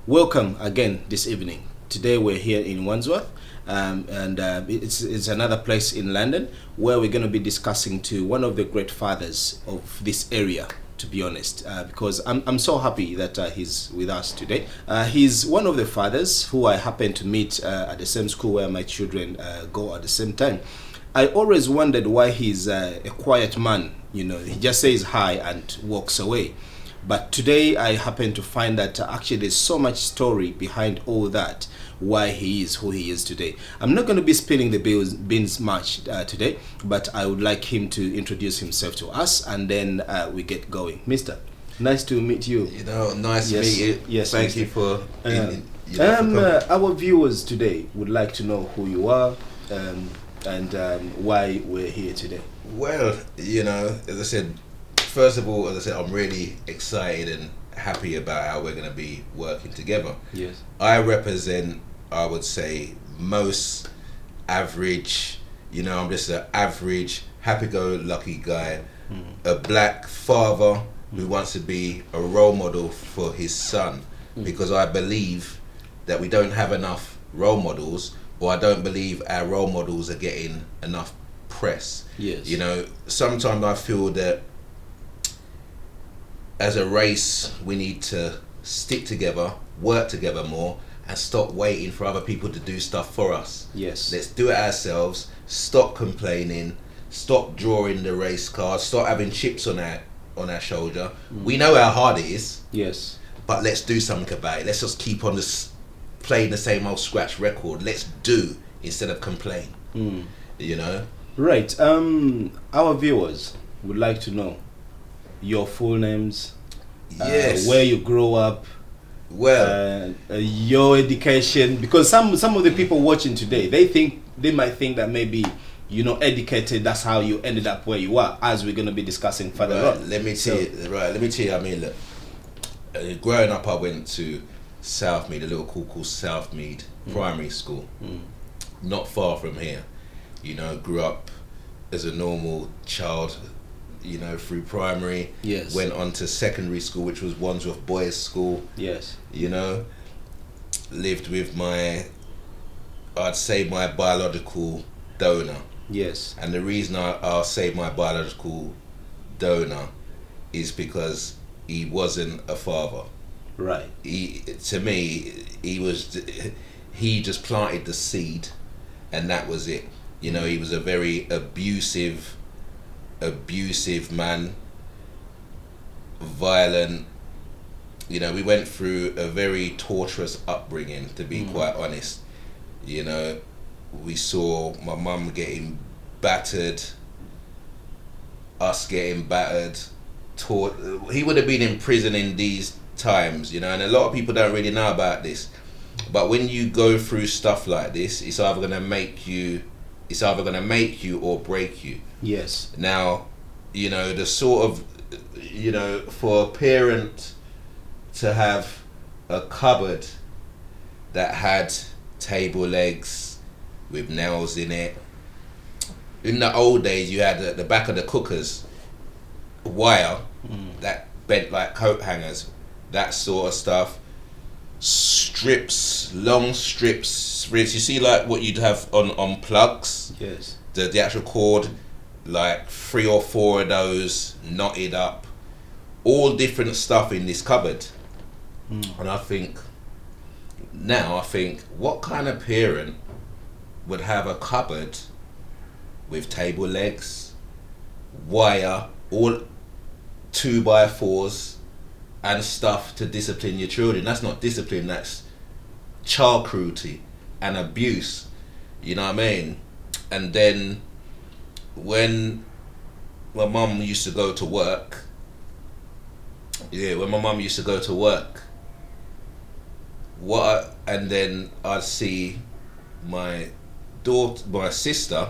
Welcome again this evening. Today we're here in Wandsworth, and it's another place in London where we're going to be discussing to one of the great fathers of this area. To be honest, because I'm so happy that he's with us today. He's one of the fathers who I happen to meet at the same school where my children go at the same time. I always wondered why he's a quiet man. You know, he just says hi and walks away. But today I happen to find that actually there's so much story behind all that, why he is who he is today. I'm not going to be spilling the beans much today, but I would like him to introduce himself to us and then we get going. Mister, nice to meet you. Nice to meet you. Yes, Thank Mister. you for... Our viewers today would like to know who you are and why we're here today. Well, as I said, first of all, I'm really excited and happy about how we're going to be working together. Yes. I represent, I would say, most average, I'm just an average, happy-go-lucky guy, a black father who wants to be a role model for his son, because I believe that we don't have enough role models, or I don't believe our role models are getting enough press. Yes. Sometimes I feel that as a race, we need to stick together, work together more, and stop waiting for other people to do stuff for us. Yes. Let's do it ourselves. Stop complaining. Stop drawing the race card. Stop having chips on our shoulder. We know how hard it is. Yes. But let's do something about it. Let's just keep on playing the same old scratch record. Let's do instead of complain. Right. Our viewers would like to know your full names, yes, where you grow up, your education, because some of the people watching today, they might think that maybe educated, that's how you ended up where you are, as we're going to be discussing further on. Let me tell you. I mean, look, growing up, I went to Southmead, a little school called Southmead Primary School, not far from here. Grew up as a normal child. Through primary, yes. Went on to secondary school, which was Wandsworth Boys School. Yes. Lived with I'd say my biological donor. Yes. And the reason I'll say my biological donor is because he wasn't a father. Right. He just planted the seed, and that was it. He was a very abusive man, violent. We went through a very torturous upbringing, to be quite honest. We saw my mum getting battered, us getting battered, he would have been in prison in these times, and a lot of people don't really know about this, but when you go through stuff like this, it's either going to make you or break you. Yes. Now, the sort of, for a parent to have a cupboard that had table legs with nails in it. In the old days, you had at the back of the cookers wire that bent like coat hangers, that sort of stuff. Strips, long strips. You see, like what you'd have on plugs. Yes. The actual cord, like 3 or 4 of those knotted up, all different stuff in this cupboard. And I think, what kind of parent would have a cupboard with table legs, wire, all 2x4s and stuff to discipline your children? That's not discipline, that's child cruelty and abuse. You know what I mean? And then when my mum used to go to work, and then I'd see my sister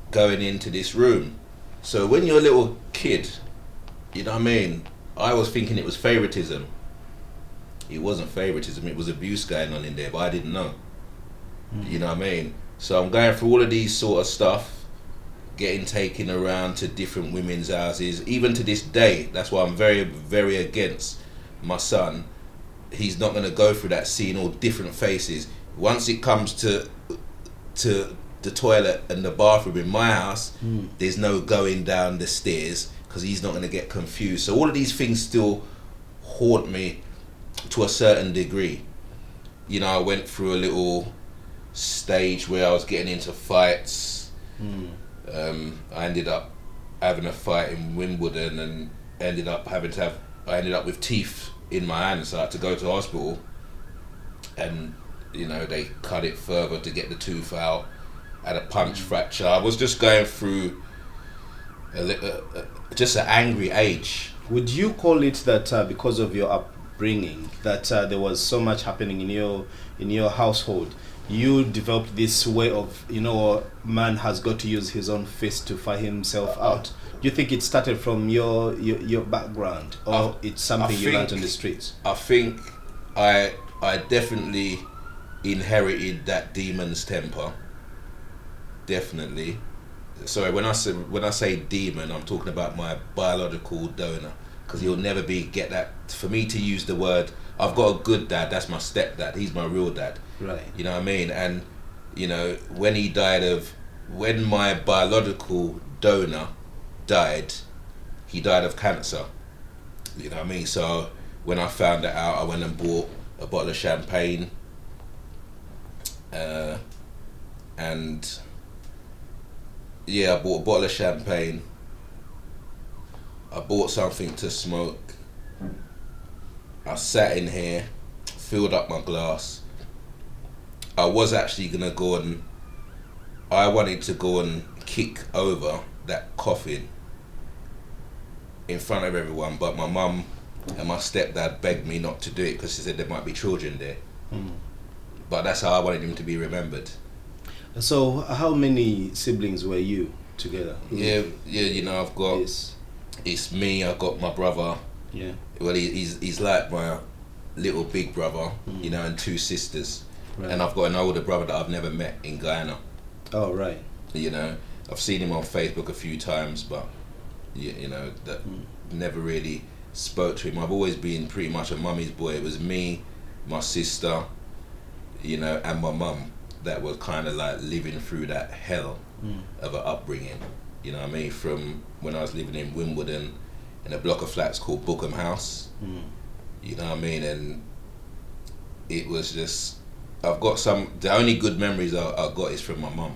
going into this room. So when you're a little kid, I was thinking it was favoritism. It wasn't favoritism, it was abuse going on in there, but I didn't know. You know what I mean? So I'm going through all of these sort of stuff, getting taken around to different women's houses, even to this day. That's why I'm very, very against my son he's not going to go through that, seeing all different faces. Once it comes to the toilet and the bathroom in my house, there's no going down the stairs because he's not going to get confused. So all of these things still haunt me to a certain degree. You know, I went through a little stage where I was getting into fights. I ended up having a fight in Wimbledon and I ended up with teeth in my hands, so I had to go to hospital, and you know, they cut it further to get the tooth out. I had a punch fracture. I was just going through just an angry age. Would you call it that because of your upbringing, that there was so much happening in your household, you developed this way of, you know, man has got to use his own fist to fight himself out? Do you think it started from your background, or it's something you learned on the streets? I think I definitely inherited that demon's temper. Definitely. Sorry, when I say demon, I'm talking about my biological donor, because he'll never get that. For me to use the word, I've got a good dad. That's my stepdad. He's my real dad. Right. You know what I mean? And you know, when my biological donor died, he died of cancer. You know what I mean? So when I found that out, I went and bought a bottle of champagne, and yeah, I bought a bottle of champagne. I bought something to smoke. I sat in here, filled up my glass. I was actually gonna I wanted to go and kick over that coffin in front of everyone, but my mum and my stepdad begged me not to do it because they said there might be children there. But that's how I wanted him to be remembered. So how many siblings were you together? Yeah, you know, I've got, it's me, I've got my brother. Yeah. Well, he's like my little big brother, you know, and two sisters. Right. And I've got an older brother that I've never met in Guyana. Oh, right. You know, I've seen him on Facebook a few times, but you know, that never really spoke to him. I've always been pretty much a mummy's boy. It was me, my sister, you know, and my mum that was kind of like living through that hell of an upbringing. You know what I mean? From when I was living in Wimbledon in a block of flats called Bookham House. You know what I mean? And it was just, the only good memories I got is from my mum.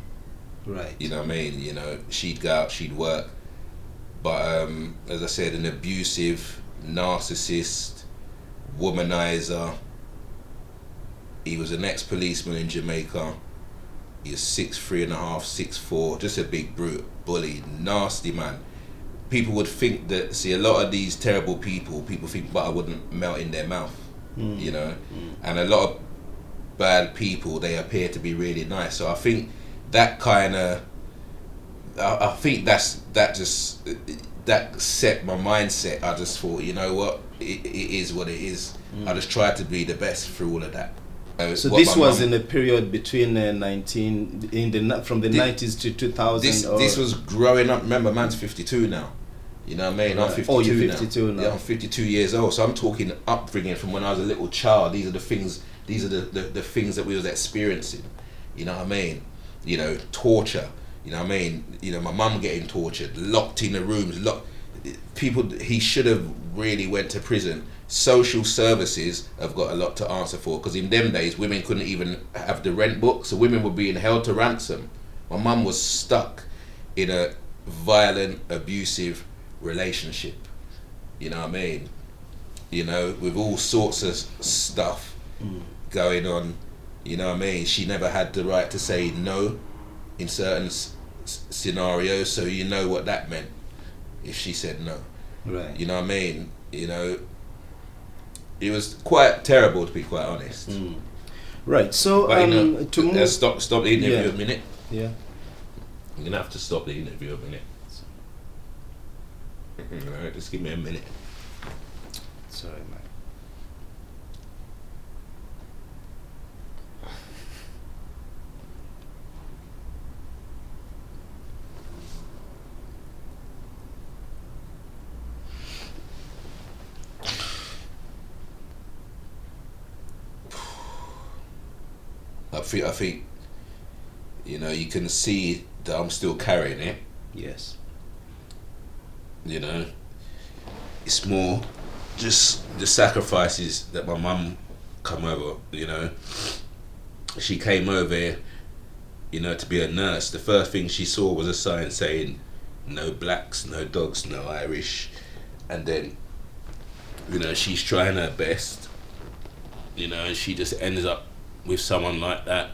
Right. You know what I mean? You know, she'd go out, she'd work. But as I said, an abusive, narcissist, womanizer. He was an ex-policeman in Jamaica. He was 6'3.5", 6'4", just a big brute, bully, nasty man. People would think that, see, a lot of these terrible people think butter wouldn't melt in their mouth, you know? And a lot of bad people, they appear to be really nice. So I think that kind of, I think that set my mindset. I just thought, you know what, it is what it is. I just tried to be the best through all of that. So this was in a period between from the 90s to 2000. This was growing up. Remember, man's 52 now. You know what I mean? Right. I'm 52 Oh, you're 52 now. Yeah, I'm 52 years old. So I'm talking upbringing from when I was a little child. These are the things. These are the things that we was experiencing. You know what I mean? You know, torture. You know what I mean? You know, my mum getting tortured, locked in the rooms. People. He should have really went to prison. Social services have got a lot to answer for, because in them days women couldn't even have the rent book, so women were being held to ransom. My mum was stuck in a violent, abusive relationship. You know what I mean? You know, with all sorts of stuff going on. You know what I mean? She never had the right to say no in certain scenarios, so you know what that meant if she said no. Right. You know what I mean? You know, it was quite terrible, to be quite honest. Right. So but, you know, to move. Stop the interview a minute. Yeah. I'm gonna have to stop the interview a minute. Alright, just give me a minute. Sorry, man. I think, you can see that I'm still carrying it. Yes. It's more just the sacrifices that my mum come over. She came over here, to be a nurse. The first thing she saw was a sign saying no blacks, no dogs, no Irish. And then, she's trying her best, and she just ends up with someone like that.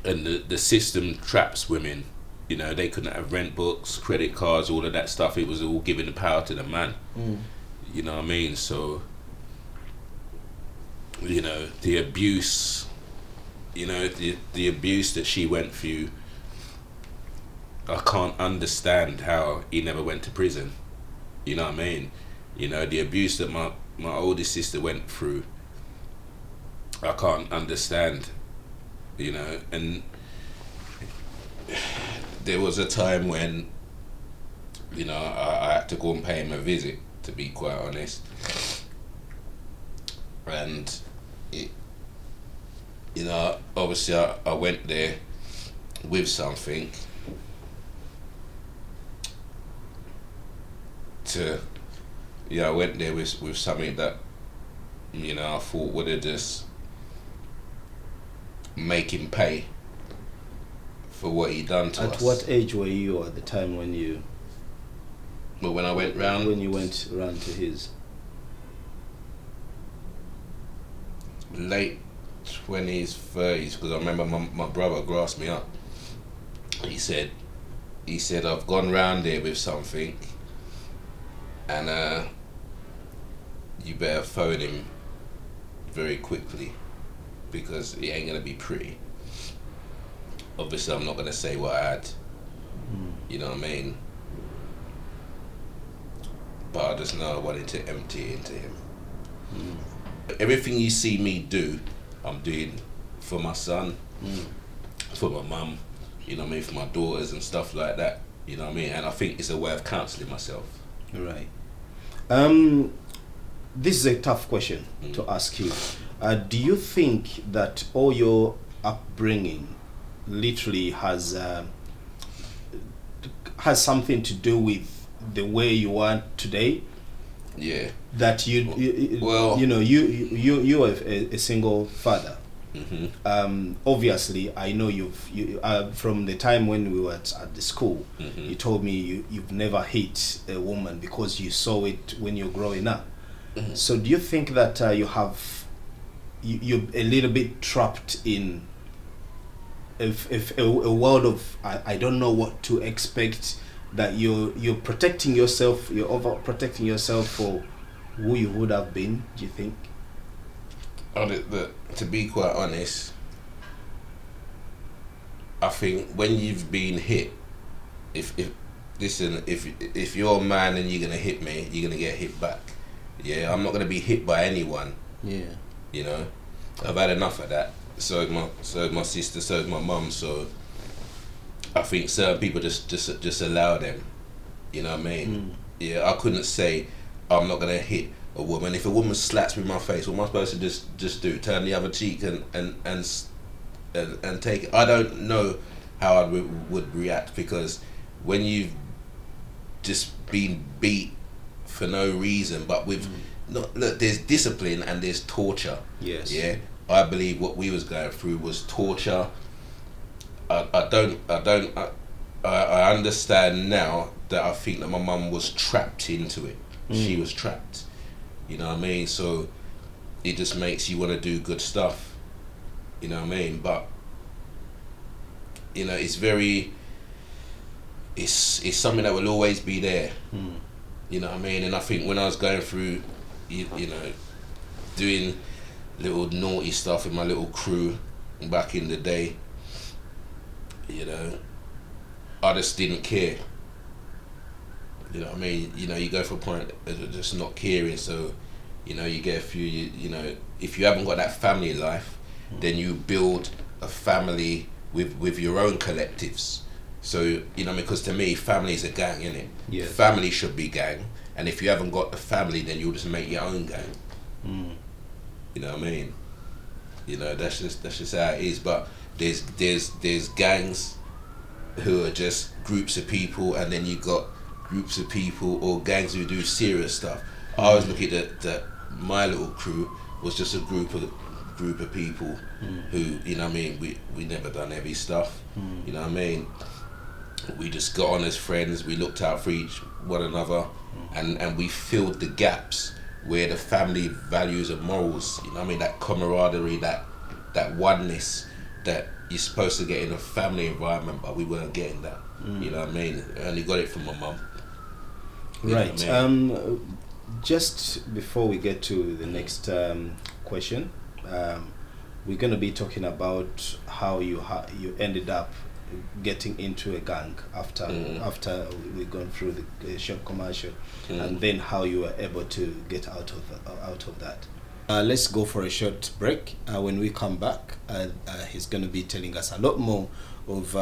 And the system traps women. They couldn't have rent books, credit cards, all of that stuff. It was all giving the power to the man. You know what I mean? So, the abuse, the abuse that she went through, I can't understand how he never went to prison. You know what I mean? The abuse that my oldest sister went through, I can't understand. And there was a time when, I had to go and pay him a visit, to be quite honest. And obviously I went there with something I went there with something that, I thought would have just make him pay for what he done to us. At what age were you at the time when you... But when I went round... When you went round to his... Late 20s, 30s, because I remember my brother grasped me up. He said, I've gone round there with something, and you better phone him very quickly, because it ain't gonna be pretty. Obviously, I'm not gonna say what I had. You know what I mean? But I just know I wanted to empty it into him. Everything you see me do, I'm doing for my son, for my mum, you know what I mean, for my daughters and stuff like that. You know what I mean? And I think it's a way of counselling myself. Right. This is a tough question to ask you. Do you think that all your upbringing literally has something to do with the way you are today? Yeah. That you are a single father. Obviously, I know you from the time when we were at the school, you told me you've never hit a woman because you saw it when you're growing up. So do you think that you're a little bit trapped in a world of I don't know what to expect, that you're protecting yourself, you're overprotecting yourself for who you would have been, do you think? To be quite honest, I think when you've been hit, if you're a man and you're gonna hit me, you're gonna get hit back. Yeah, I'm not gonna be hit by anyone. Yeah. I've had enough of that. So is my sister, so is my mum. So I think certain people just allow them. You know what I mean? Yeah, I couldn't say I'm not gonna hit a woman. If a woman slaps me in my face, what am I supposed to just do? Turn the other cheek and take it? I don't know how I would react, because when you've just been beat for no reason, but with look, there's discipline and there's torture. Yes. Yeah. I believe what we was going through was torture. I understand now that I think that my mum was trapped into it. She was trapped. You know what I mean? So it just makes you want to do good stuff. You know what I mean? But it's something that will always be there. You know what I mean? And I think when I was going through, doing little naughty stuff with my little crew back in the day, I just didn't care. You know what I mean? You go for a point of just not caring. So, you get a few, if you haven't got that family life, then you build a family with your own collectives. So, because to me, family is a gang, innit? Yes. Family should be gang. And if you haven't got a family, then you'll just make your own gang. You know what I mean? You know, that's just how it is. But there's gangs who are just groups of people, and then you got groups of people or gangs who do serious stuff. I always look at that my little crew was just a group of people who, you know what I mean, we never done heavy stuff. You know what I mean? We just got on as friends, we looked out for one another, and we filled the gaps where the family values and morals, you know what I mean, that camaraderie, that oneness that you're supposed to get in a family environment, but we weren't getting that. You know what I mean? I only got it from my mum. Right. I mean? Just before we get to the next question, we're going to be talking about how you ended up getting into a gang after we've gone through the short commercial, and then how you were able to get out of that. Let's go for a short break. When we come back, he's going to be telling us a lot more of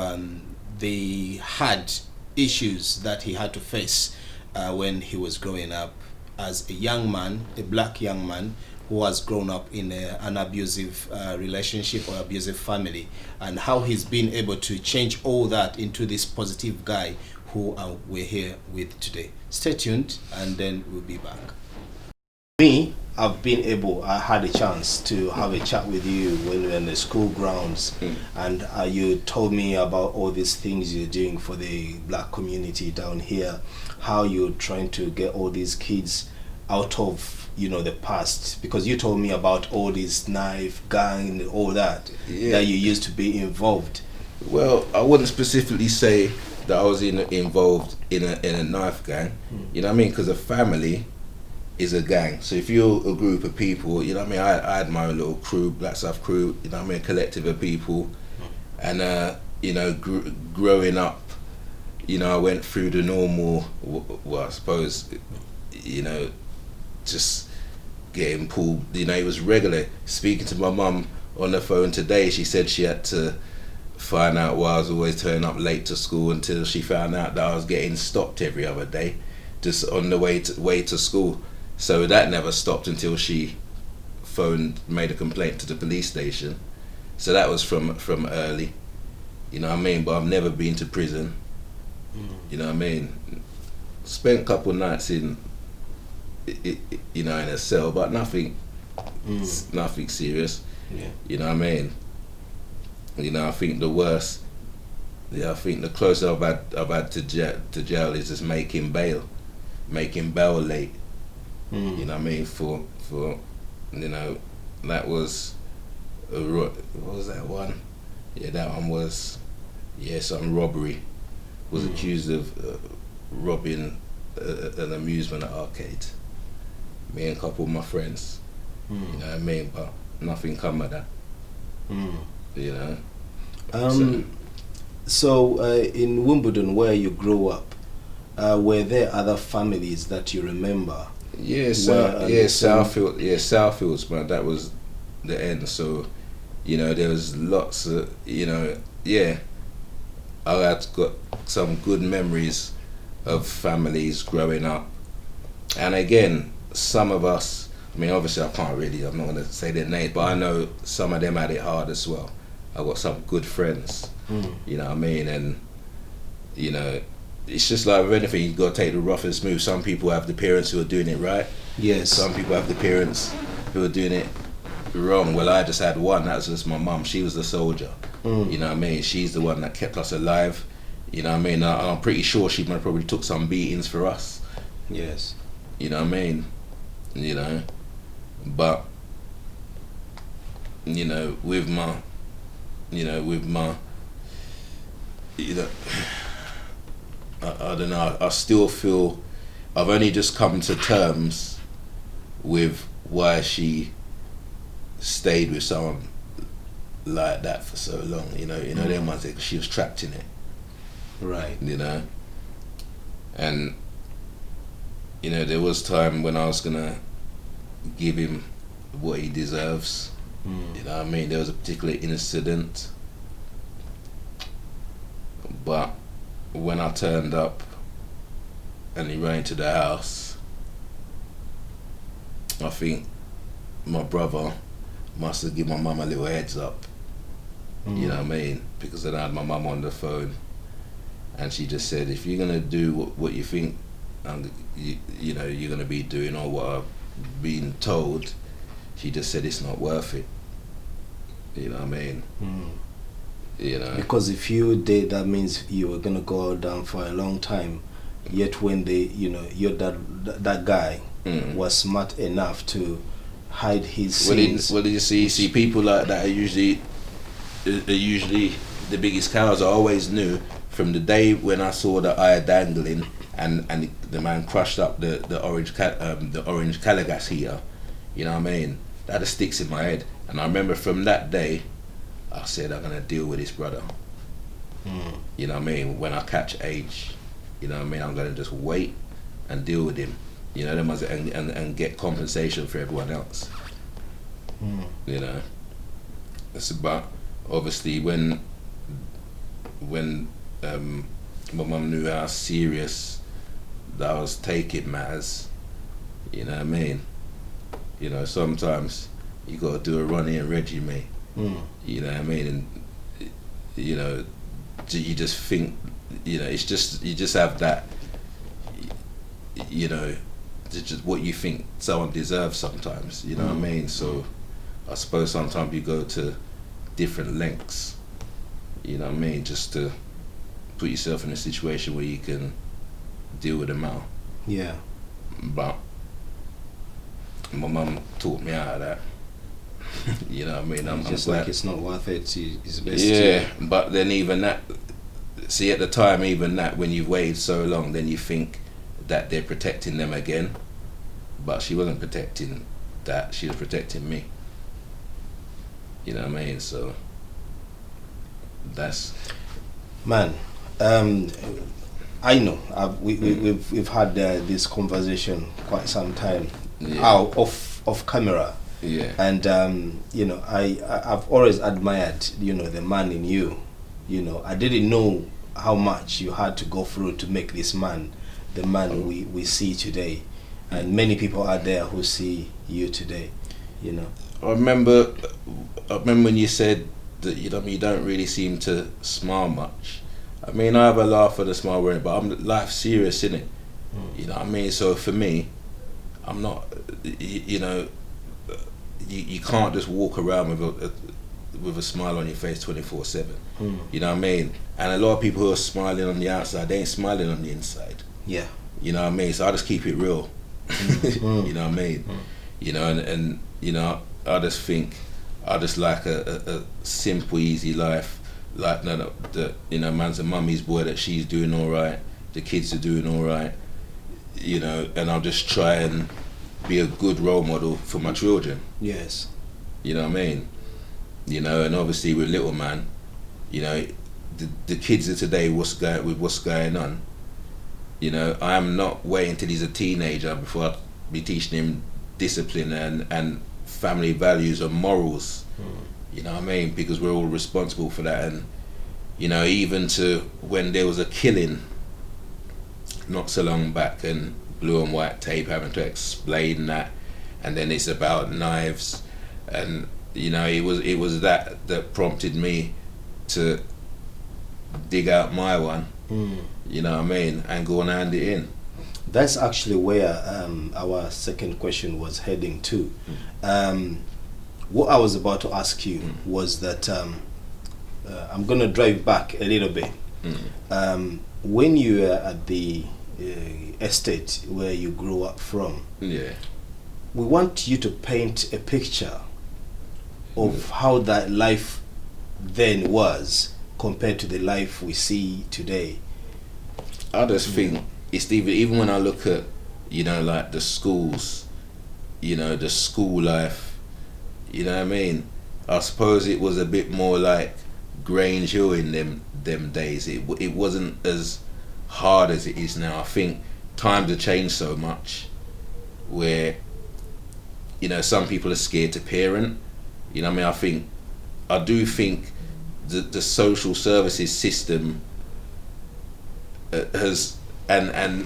the hard issues that he had to face when he was growing up as a young man, a black young man who has grown up in an abusive relationship or abusive family, and how he's been able to change all that into this positive guy who we're here with today. Stay tuned, and then we'll be back. I had a chance to have a chat with you when we were in the school grounds, and you told me about all these things you're doing for the black community down here, how you're trying to get all these kids out of, you know, the past, because you told me about all this knife gang and all that that you used to be involved. Well, I wouldn't specifically say that I was involved in a knife gang, you know what I mean, because a family is a gang. So if you're a group of people, you know what I mean, I had my own little crew, Black South crew, you know what I mean, a collective of people, and you know, growing up, you know, I went through the normal, well, I suppose, you know, just getting pulled, you know, it was regular. Speaking to my mum on the phone today, she said she had to find out why I was always turning up late to school, until she found out that I was getting stopped every other day just on the way to school. So that never stopped until she made a complaint to the police station. So that was from early, you know what I mean, but I've never been to prison. You know what I mean, spent a couple of nights in, you know, in a cell, but nothing serious. You know what I mean. You know, I think the worst, I think the closest I've had to jail is just making bail late. You know what I mean, for you know, that was what was that one? Yeah, that one was some robbery. Was accused of robbing an amusement arcade. Me and a couple of my friends. You know what I mean, but nothing come of that. You know. So in Wimbledon, where you grew up, were there other families that you remember? Southfields, man. That was the end. So, you know, there was lots of, you know, I had got some good memories of families growing up. And again, some of us, I mean, obviously I'm not going to say their names, but I know some of them had it hard as well. I got some good friends, you know what I mean? And, you know, it's just like with anything, you got to take the rough and smooth. Some people have the parents who are doing it right. Yes. Some people have the parents who are doing it wrong. Well, I just had one. That was just my mum. She was the soldier. You know what I mean? She's the one that kept us alive. You know what I mean? I'm pretty sure she probably took some beatings for us. Yes. You know what I mean? You know, but you know, with my, you know, I don't know. I still feel I've only just come to terms with why she stayed with someone like that for so long. You know, them ones that she was trapped in it. Right. You know, and you know, there was time when I was gonna give him what he deserves. You know what I mean? There was a particular incident, but when I turned up and he ran into the house, I think my brother must have given my mum a little heads up. You know what I mean? Because then I had my mum on the phone, and she just said, if you're gonna do what you think, you know, you're gonna be doing or what I've been told, she just said it's not worth it. You know what I mean? You know. Because if you did, that means you were gonna go down for a long time. Yet when they, you know, that guy was smart enough to hide his sins. Well, you see people like that are usually the biggest cowards. I always knew from the day when I saw the eye dangling and the man crushed up the orange Caligas heater. You know what I mean? That just sticks in my head. And I remember from that day, I said I'm gonna deal with this brother. You know what I mean? When I catch age, you know what I mean? I'm gonna just wait and deal with him. You know, and get compensation for everyone else. You know, it's about obviously when my mum knew how serious that I was taking matters. You know what I mean? You know, sometimes you gotta do a Ronnie and Reggie, mate. You know what I mean? And you know, you just think, you know, it's just you just have that. You know, it's just what you think someone deserves sometimes. You know what I mean? So I suppose sometimes you go to different lengths. You know what I mean? Just to put yourself in a situation where you can deal with the matter. Yeah. But my mum taught me out of that. You know what I mean? I'm just glad. like it's not worth it. It's best. Yeah, but then even that. See, at the time, even that, when you've waited so long, then you think that they're protecting them again. But she wasn't protecting that. She was protecting me. You know what I mean? So that's. Man, I know we've had this conversation quite some time out off camera. Yeah. And you know, I've always admired, you know, the man in you. You know, I didn't know how much you had to go through to make this man the man we see today, and many people out there who see you today. You know. I remember when you said that you don't really seem to smile much. I mean, I have a laugh at a smile, but life's serious, innit? You know what I mean? So for me, I'm not. You know, you can't just walk around with a smile on your face 24/7. You know what I mean? And a lot of people who are smiling on the outside, they ain't smiling on the inside. Yeah. You know what I mean? So I just keep it real. You know what I mean? You know, and you know, I just think I just like a simple, easy life. Like the you know, man's a mummy's boy, that she's doing all right, the kids are doing all right. You know, and I'll just try and be a good role model for my children. Yes. You know what I mean? You know, and obviously with little man, you know, the kids of today, what's going on. You know, I am not waiting till he's a teenager before I be teaching him discipline and family values and morals. You know what I mean? Because we're all responsible for that. And you know, even to when there was a killing not so long back, and blue and white tape having to explain that, and then it's about knives, and you know, it was that prompted me to dig out my one. You know what I mean? And go and hand it in. That's actually where our second question was heading to. What I was about to ask you was that I'm going to drive back a little bit. When you were at the estate where you grew up from, Yeah. we want you to paint a picture of how that life then was compared to the life we see today. I just think it's even when I look at, you know, like the schools, you know, the school life, you know what I mean? I suppose it was a bit more like Grange Hill in them days. It wasn't as hard as it is now. I think times have changed so much where, you know, some people are scared to parent. You know what I mean? I do think the social services system has and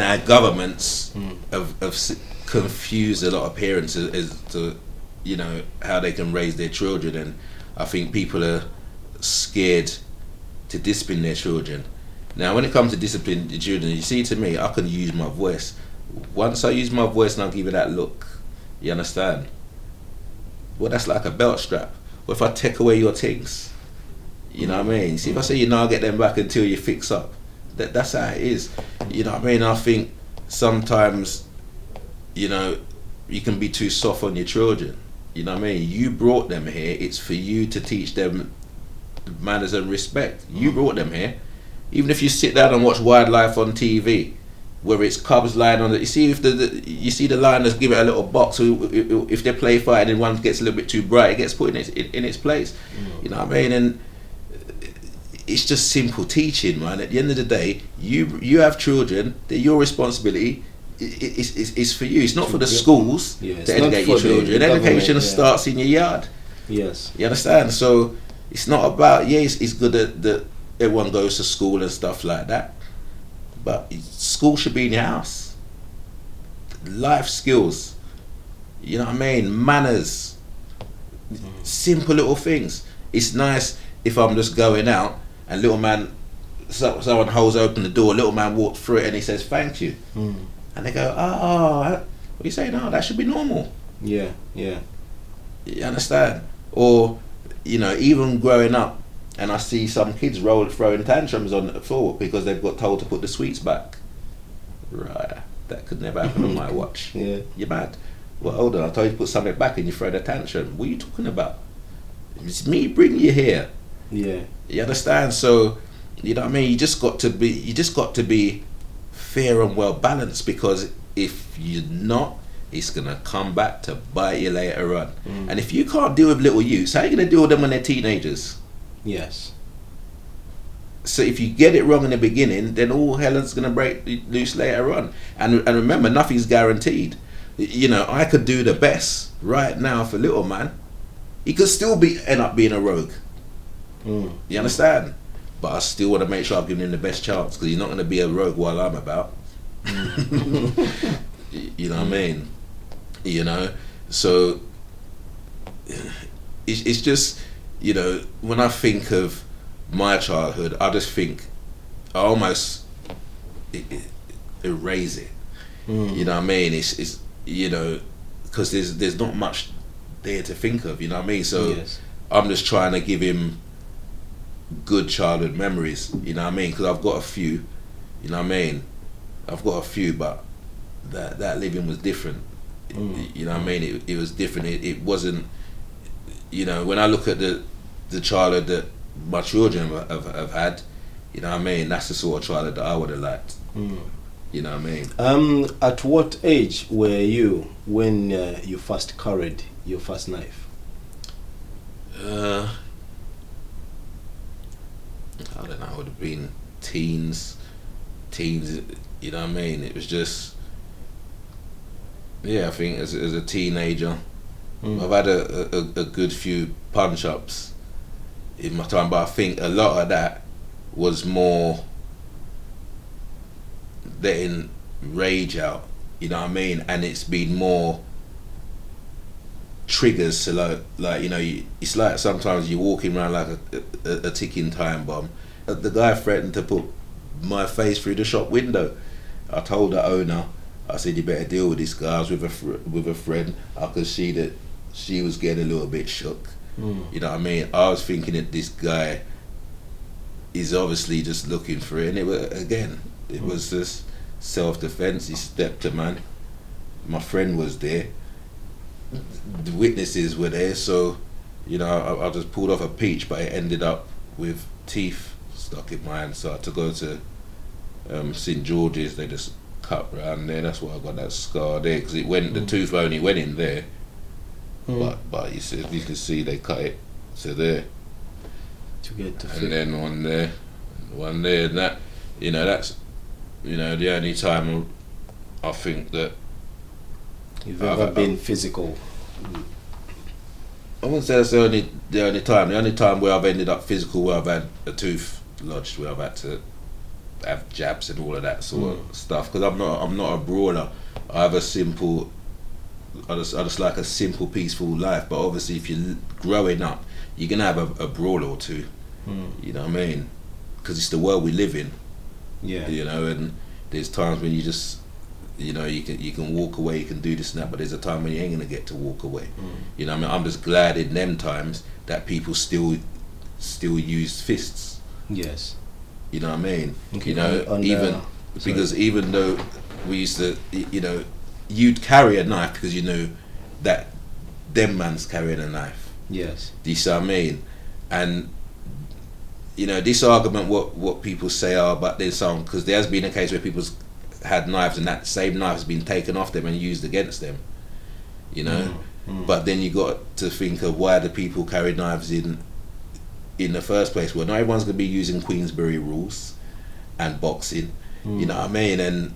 our governments have confused a lot of parents as to you know, how they can raise their children, and I think people are scared to discipline their children. Now, when it comes to discipline the children, you see, to me, I can use my voice. Once I use my voice and I'll give you that look, you understand? Well, that's like a belt strap. What if I take away your things? You know what I mean? See, if I say, I'll get them back until you fix up. That's how it is. You know what I mean? I think sometimes, you know, you can be too soft on your children. You know what I mean? You brought them here. It's for you to teach them manners and respect. You brought them here. Even if you sit down and watch wildlife on TV, whether it's cubs lying on it, you see if you see the lioness give it a little box. So if they play fight and one gets a little bit too bright, it gets put in its place. You know what I mean? And it's just simple teaching, man. At the end of the day, you have children. They're your responsibility. It's for you. It's not for the schools to educate your children. Education starts in your yard. Yes. You understand? So it's not about, it's good that everyone goes to school and stuff like that, but school should be in your house. Life skills, you know what I mean? Manners, simple little things. It's nice if I'm just going out and little man, someone holds open the door, little man walks through it and he says thank you, and they go, what are you saying? No, that should be normal. Yeah. You understand? Or, you know, even growing up, and I see some kids throwing tantrums on the floor because they've got told to put the sweets back. Right, that could never happen on my watch. Yeah. You're mad. Well, hold on, I told you to put something back and you throw the tantrum. What are you talking about? It's me bringing you here. Yeah. You understand? So, you know what I mean? You just got to be fair and well balanced, because if you're not, it's gonna come back to bite you later on. And if you can't deal with little youths, how are you gonna deal with them when they're teenagers? Yes. So if you get it wrong in the beginning, then all hell is gonna break loose later on. And remember, nothing's guaranteed. You know, I could do the best right now for little man. He could still end up being a rogue. You understand? But I still want to make sure I'm giving him the best chance, because he's not going to be a rogue while I'm about. You know what I mean? You know, so it's just, you know, when I think of my childhood, I just think I almost erase it. You know what I mean? It's you know, because there's not much there to think of. You know what I mean? So I'm just trying to give him good childhood memories. You know what I mean? Because I've got a few. You know what I mean? I've got a few, but that living was different. You know what I mean? It was different. It wasn't. You know, when I look at the childhood that my children have had, you know what I mean? That's the sort of childhood that I would have liked. You know what I mean? At what age were you when you first carried your first knife? I don't know. I would have been teens. You know what I mean? It was just, I think as a teenager, I've had a good few punch ups in my time, but I think a lot of that was more letting rage out. You know what I mean? And it's been more triggers to like you know, it's like sometimes you're walking around like a ticking time bomb. The guy threatened to put my face through the shop window. I told the owner, I said, you better deal with this guy. I was with a friend. I could see that she was getting a little bit shook. You know what I mean? I was thinking that this guy is obviously just looking for it, and it was just self-defense. He stepped a man. My friend was there. The witnesses were there, so you know, I just pulled off a peach, but it ended up with teeth stuck in my hand. So I had to go to St George's. They just cut around there. That's why I got that scar there, because the tooth only went in there. But you can see they cut it to there to get to fit. And then one there, and that, you know, that's, you know, the only time I think that you've ever been physical. I wouldn't say that's the only time. The only time where I've ended up physical, where I've had a tooth lodged, where I've had to have jabs and all of that sort of stuff. Because I'm not a brawler. I have a simple I just like a simple, peaceful life. But obviously, if you're growing up, you're gonna have a brawl or two. You know what I mean? Because it's the world we live in. Yeah. You know, and there's times when you just, you know, you can walk away, you can do this and that, but there's a time when you ain't gonna get to walk away. You know what I mean? I'm just glad in them times that people still use fists. Yes. You know what I mean? Okay. You know, even though we used to, you know, you'd carry a knife because you know that them man's carrying a knife. Yes. Do you see what I mean? And you know, this argument, what people say are, but there's some, because there has been a case where people's had knives and that same knife has been taken off them and used against them. You know, but then you got to think of why do people carry knives in the first place? Well, not everyone's gonna be using Queensberry rules and boxing. You know what I mean? And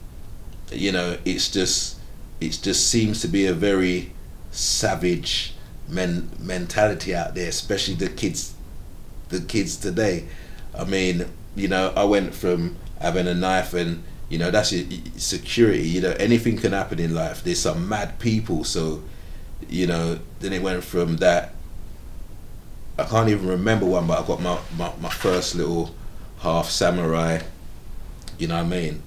you know, it just seems to be a very savage mentality out there, especially the kids today. I mean, you know, I went from having a knife and, you know, that's your security. You know, anything can happen in life. There's some mad people, so, you know, then it went from that. I can't even remember one, but I got my first little half samurai. You know what I mean?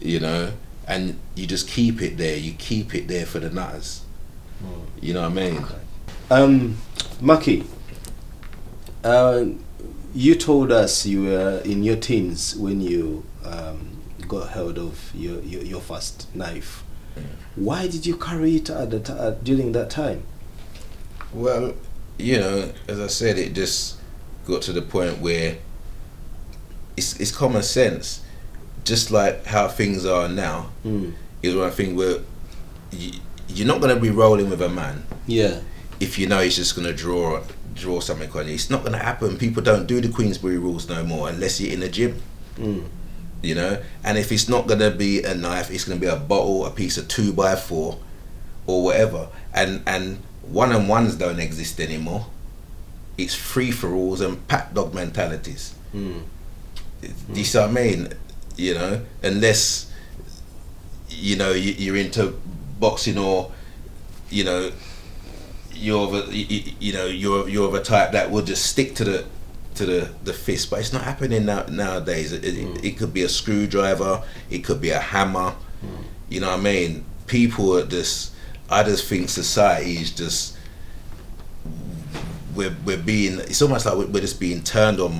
You know, and you just keep it there. You keep it there for the nutters. You know what I mean? Marcky, you told us you were in your teens when you got hold of your first knife. Why did you carry it during that time? Well, you know, as I said, it just got to the point where it's common sense. Just like how things are now, is one thing where you're not going to be rolling with a man. Yeah. If you know he's just going to draw something on you. It's not going to happen. People don't do the Queensberry rules no more unless you're in the gym. You know, and if it's not going to be a knife, it's going to be a bottle, a piece of 2x4 or whatever. And one-on-ones don't exist anymore. It's free-for-alls and pack dog mentalities. Do you see what I mean? You know, unless, you know, you're into boxing, or, you know, you're of a type that will just stick to the fist. But it's not happening nowadays. It could be a screwdriver, it could be a hammer. You know what I mean? People are just, I just think society is just, we're being, it's almost like we're just being turned on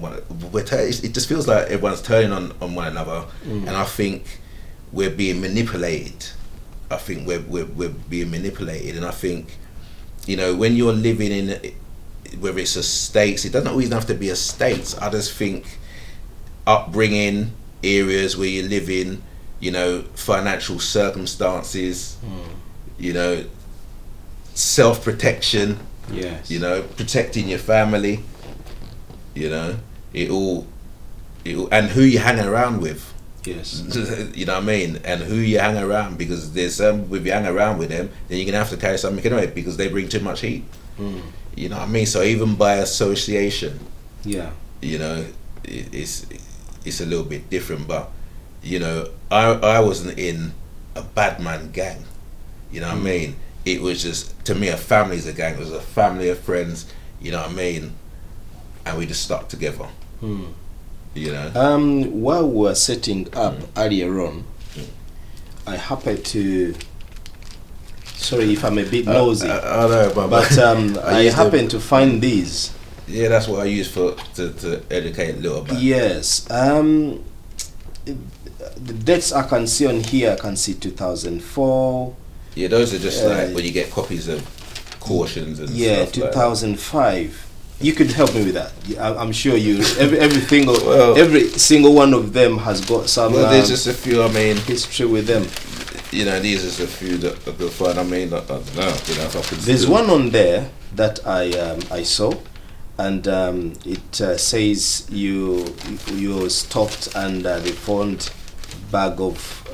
one. It just feels like everyone's turning on one another, and I think we're being manipulated. I think we're being manipulated, and I think, you know, when you're living in, whether it's estates, it doesn't always have to be estates. I just think upbringing, areas where you live in, you know, financial circumstances, you know, self-protection. Yes. You know, protecting your family. You know, it all, and who you hang around with. Yes. You know what I mean? And who you hang around, because there's some, if you hang around with them, then you're gonna have to carry something anyway because they bring too much heat. You know what I mean? So even by association, yeah, you know, it's a little bit different. But you know, I wasn't in a bad man gang. You know what I mean? It was just, to me, a family's a gang. It was a family of friends, you know what I mean? And we just stuck together. You know? While we were setting up earlier on, I happened to, sorry if I'm a bit nosy, I know, but I happened to find these. Yeah, that's what I use to educate a little bit. Yes. The dates I can see on here, I can see 2004. Yeah, those are just like when you get copies of cautions and stuff. 2005. You could help me with that. I'm sure you. Every single one of them has got some. Well, there's just a few. I mean, history with them. You know, these are just a few that are good fun. I mean, I don't know. You know, if I could. There's one on there that I saw, and it says you stopped and they found bag of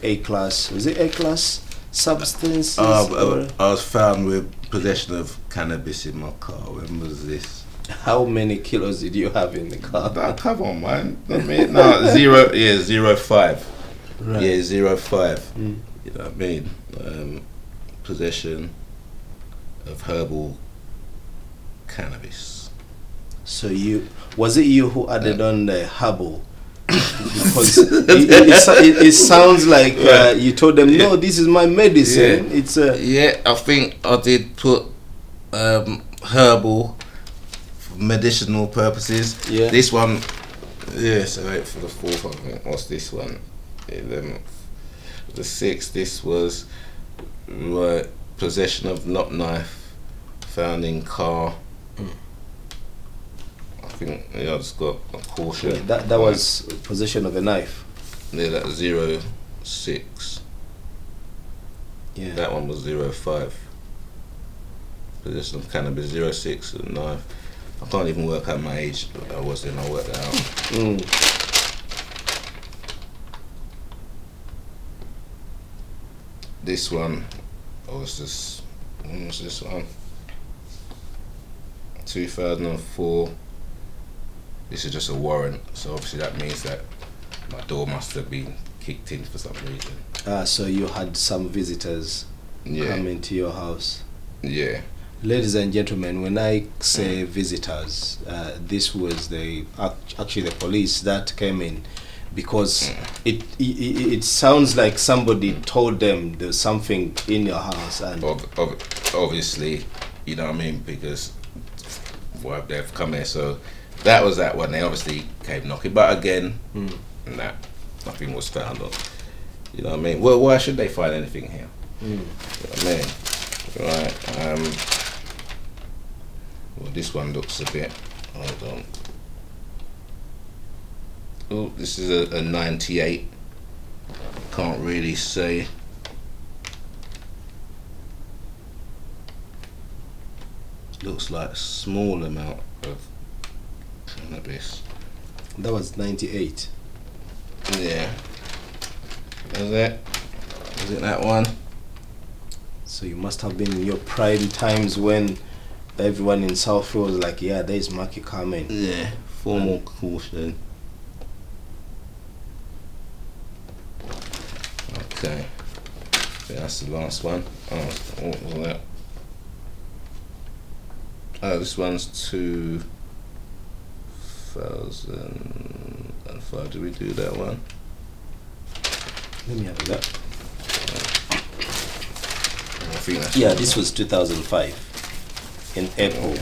A-class. Was it A-class substances? I was found with possession of cannabis in my car. When was this? How many kilos did you have in the car? Come on, man. I mean, no, 0.5. Right. Yeah, 0.5. You know what I mean? Possession of herbal cannabis. So was it you who added on the herbal? Because it sounds like you told them, no, this is my medicine. It's I think I did put herbal for medicinal purposes. Yeah. This one, so wait for the 4th. I think. What's this one? 11th. The 6th. This was possession of knock knife found in car. I think I just got a caution. Yeah, that was possession of a knife. Yeah, that 06. Yeah. That one was 05. Possession of cannabis 06 and knife. I can't even work out my age. I was then. I worked that out. This one, when was this one? 2004. This is just a warrant, so obviously that means that my door must have been kicked in for some reason. So you had some visitors come into your house. Yeah. Ladies and gentlemen, when I say visitors, this was actually the police that came in, because it sounds like somebody told them there's something in your house, and obviously, you know what I mean, because they've come here, so that was that one. They obviously came knocking, but again, nothing was found on. You know what I mean? Well, why should they find anything here? You know what I mean? Right. Well, this one looks a bit. Hold on. Oh, this is a 98. Can't really say. Looks like a small amount of cannabis. that was 98. Yeah. Was it that one? So you must have been in your prime times when everyone in Southfield was like, yeah, there's Marcky coming. Yeah. Formal caution. Okay. Yeah, that's the last one. Oh, what was that? Oh, this one's 2005. Did we do that one? Let me have a look. I think that's this was 2005 in April.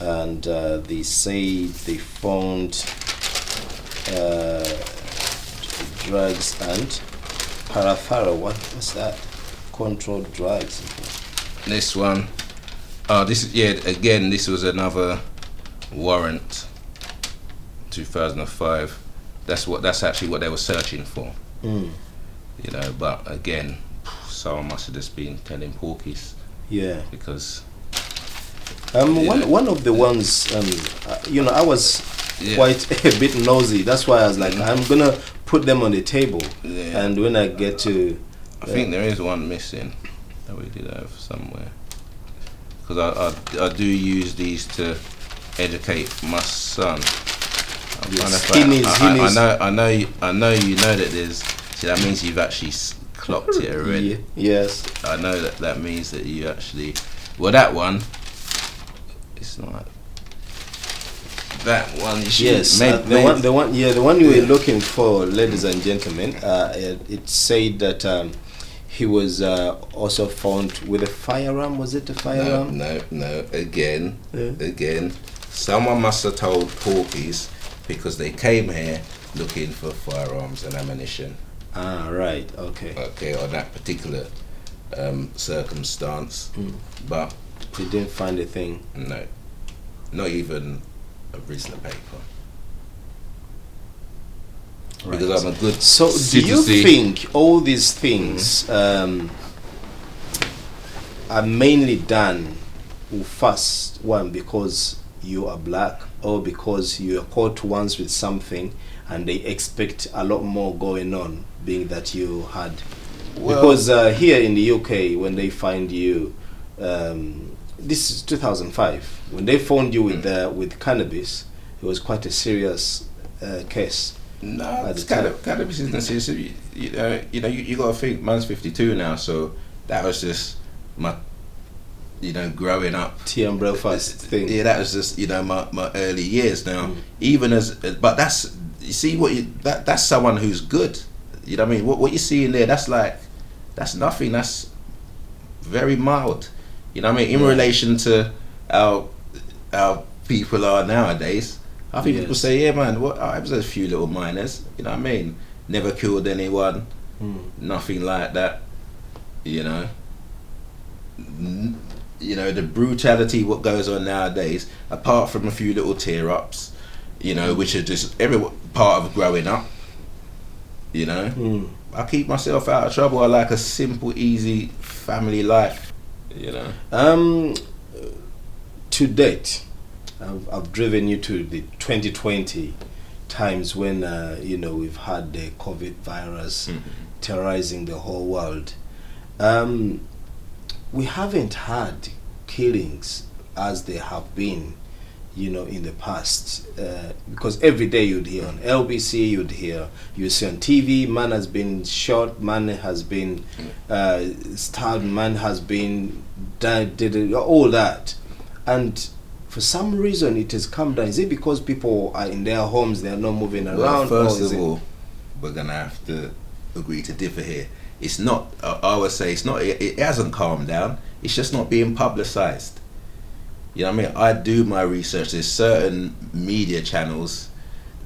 And they say they found drugs and paraphernalia. What's that? Controlled drugs. This one. Oh, this again. This was another warrant. 2005. That's actually what they were searching for. You know, but again, someone must have just been telling porkies. Yeah. Because. One of the ones, I was quite a bit nosy. That's why I was like, I'm gonna put them on the table. Yeah. And when I get to, I think there is one missing that we did have somewhere. Because I do use these to educate my son. I know you know that there's. See, that means you've actually clocked it already. Yes. I know that means that you actually. Well, that one. It's not. That one. Yes. The one you were looking for, ladies and gentlemen. It said that he was also found with a firearm. Was it a firearm? No. Again. Someone must have told porkies, because they came here looking for firearms and ammunition. Ah, right. Okay. Okay, on that particular circumstance, but they didn't find a thing. No, not even a Rizzler paper. Right. Because I'm a good. So, do you think all these things are mainly done, first one, because you are black, or because you are caught once with something and they expect a lot more going on, being that you had? Because here in the UK, when they find you, this is 2005, when they found you with cannabis, it was quite a serious case. No, at it's the time? cannabis businesses. You got to think. Man's 52 now, so that was just my, growing up. Tea and breakfast thing. Yeah, that was just my early years. Now, even but that's you see that's someone who's good. You know what I mean? What you see in there, that's nothing. That's very mild. You know what I mean? In relation to our people are nowadays. I think people say, yeah, man, I was a few little minors. You know what I mean? Never killed anyone. Nothing like that. The brutality what goes on nowadays, apart from a few little tear ups, which are just every part of growing up. I keep myself out of trouble. I like a simple, easy family life. To date, I've driven you to the 2020 times when we've had the COVID virus terrorizing the whole world. We haven't had killings as they have been, in the past, because every day you'd hear on LBC, you see on TV, man has been shot, man has been stabbed, man has been died, all that, and for some reason it has come down. Is it because people are in their homes, they are not moving around? Well, first of all, we're gonna have to agree to differ here. It's not. I would say it's not. It hasn't calmed down. It's just not being publicized. You know what I mean? I do my research. There's certain media channels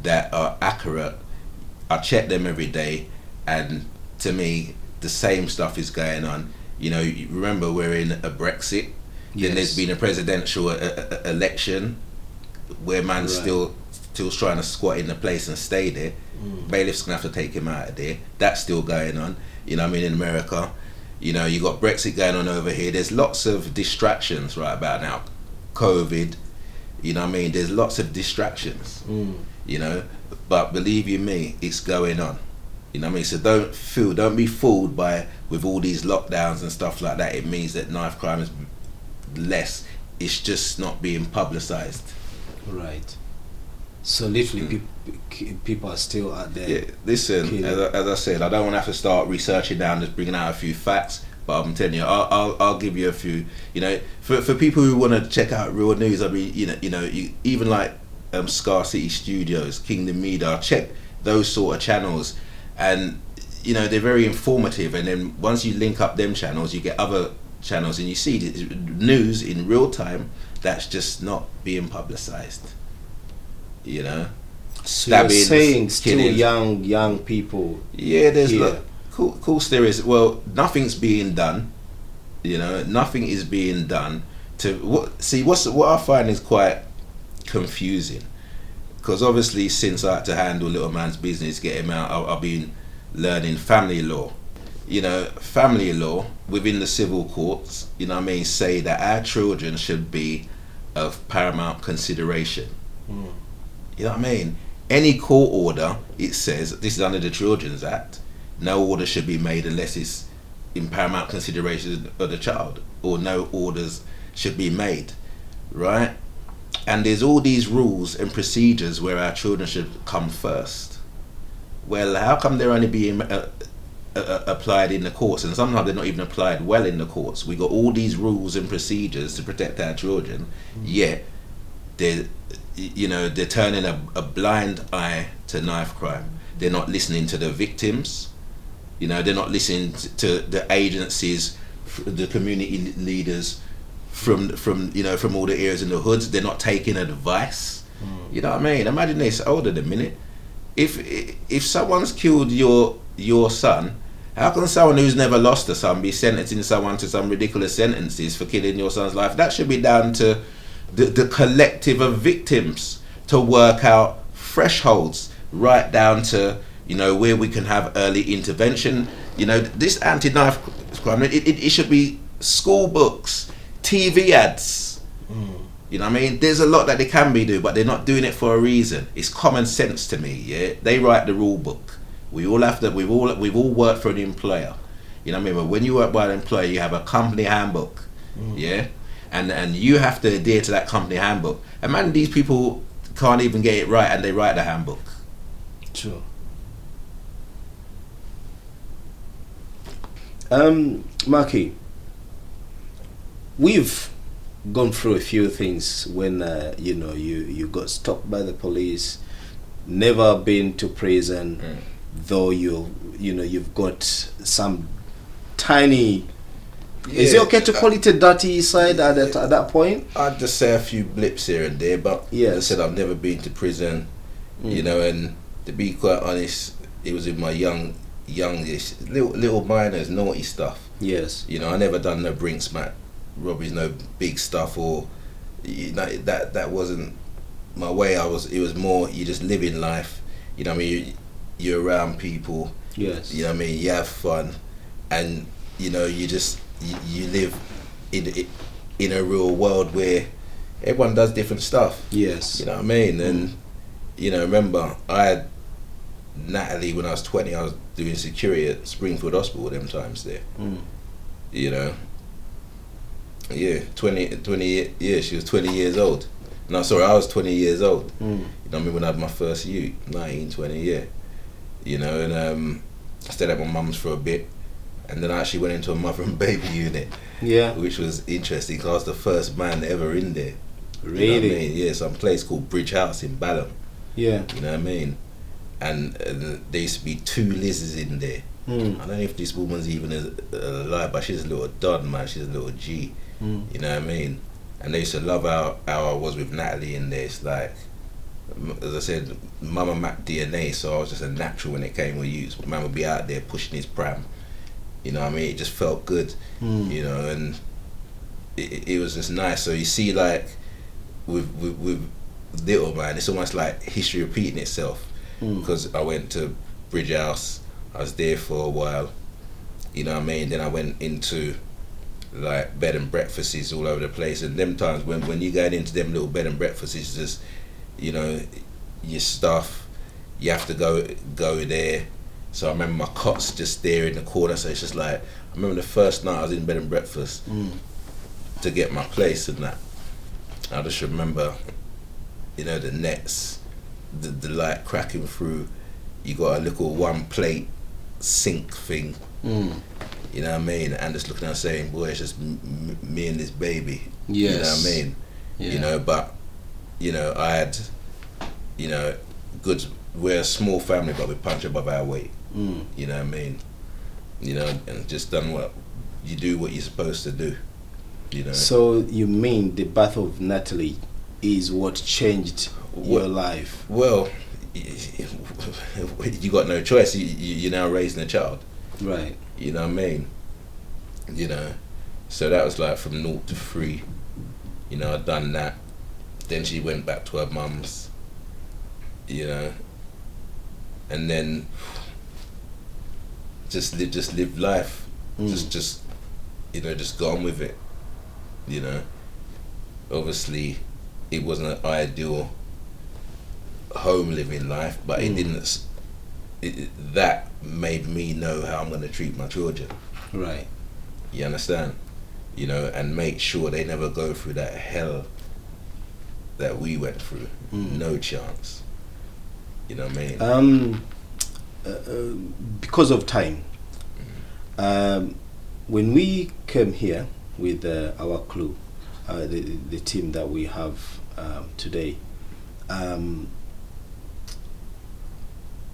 that are accurate. I check them every day, and to me, the same stuff is going on. You remember we're in a Brexit. Then there's been a presidential election where man's still trying to squat in the place and stay there. Bailiff's gonna have to take him out of there. That's still going on. You know what I mean? In America, you got Brexit going on over here. There's lots of distractions right about now. COVID, you know what I mean? There's lots of distractions, but believe you me, it's going on. You know what I mean? So don't be fooled with all these lockdowns and stuff like that. It means that knife crime is less. It's just not being publicized. Right. So literally people are still out there. Yeah, listen, as I said, I don't want to have to start researching down, just bringing out a few facts, but I'm telling you, I'll give you a few. For people who want to check out real news, I mean, even like Scar City Studios, Kingdom Media, check those sort of channels, and they're very informative. And then once you link up them channels, you get other channels, and you see the news in real time that's just not being publicized. So you're saying still young people. Yeah, there's cool theories. Well, nothing's being done. Nothing is being done to what I find is quite confusing, because obviously since I had to handle little man's business, get him out, I've been learning family law. Family law within the civil courts, say that our children should be of paramount consideration. You know what I mean? Any court order, it says, this is under the Children's Act, no order should be made unless it's in paramount consideration of the child, or no orders should be made, right? And there's all these rules and procedures where our children should come first. Well, how come they're only being applied in the courts, and sometimes they're not even applied well in the courts? We got all these rules and procedures to protect our children, yet they're turning a blind eye to knife crime. They're not listening to the victims. They're not listening to the agencies, the community leaders from all the areas in the hoods. They're not taking advice. You know what I mean? Imagine this. Hold on a minute. If someone's killed your son, how can someone who's never lost a son be sentencing someone to some ridiculous sentences for killing your son's life? That should be down to the collective of victims to work out thresholds, right down to where we can have early intervention. This anti-knife crime, it should be school books, TV ads. You know what I mean? There's a lot that they can be doing, but they're not doing it for a reason. It's common sense to me. Yeah, they write the rule book. We've all worked for an employer. You know what I mean? But when you work by an employer, you have a company handbook. Yeah. And you have to adhere to that company handbook. And man, these people can't even get it right, and they write the handbook. True. Marky, we've gone through a few things when you got stopped by the police, never been to prison, though you've got some tiny. Is it okay to call it a dirty side at that point? I'd just say a few blips here and there, but Yes. as I said, I've never been to prison, and to be quite honest, it was in my youngish, little minors, naughty stuff. Yes. I never done no brinksmack robberies, no big stuff, or that wasn't my way. It was more you just living life. I mean, you're around people. Yes. I mean, you have fun, and you just you live in a real world where everyone does different stuff. Yes. You know what I mean? And remember, I had Natalie when I was 20. I was doing security at Springfield Hospital them times there. Yeah, 20 years. She was 20 years old. No, sorry, I was 20 years old. You know what I mean? When I had my first youth, 19, 20, yeah. And I stayed at my mum's for a bit, and then I actually went into a mother and baby unit. Yeah. Which was interesting because I was the first man ever in there. Really? You know what I mean? Yeah, some place called Bridge House in Balham. Yeah. You know what I mean? And there used to be 2 Liz's in there. I don't know if this woman's even alive, but she's a little don, man. She's a little G. You know what I mean? And they used to love how I was with Natalie in there. It's like, as I said, Mama Mac DNA, so I was just a natural when it came with you. Man would be out there pushing his pram. You know what I mean? It just felt good. And it was just nice. So you see, like, with Little Man, it's almost like history repeating itself. Because I went to Bridge House, I was there for a while. You know what I mean? Then I went into like bed and breakfasts all over the place, and them times when you going into them little bed and breakfasts, it's just your stuff, you have to go there. So I remember my cot's just there in the corner, so it's just like, I remember the first night I was in bed and breakfast to get my place and that, I just remember the nets, the light cracking through, you got a little 1 plate sink thing. You know what I mean? And just looking and saying, boy, it's just me and this baby. Yes. You know what I mean? Yeah. But I had good, we're a small family, but we punch above our weight. You know what I mean? And just done what you're supposed to do. So you mean the birth of Natalie is what changed your life? Well, you got no choice. You're now raising a child. Right. You know what I mean? So that was like from 0 to 3. I'd done that. Then she went back to her mum's. And then just live life. Just go on with it. Obviously, it wasn't an ideal home living life, but it didn't. That made me know how I'm going to treat my children. Right. You understand? And make sure they never go through that hell that we went through. No chance. You know what I mean? Because of time, when we came here with our crew, the team that we have today,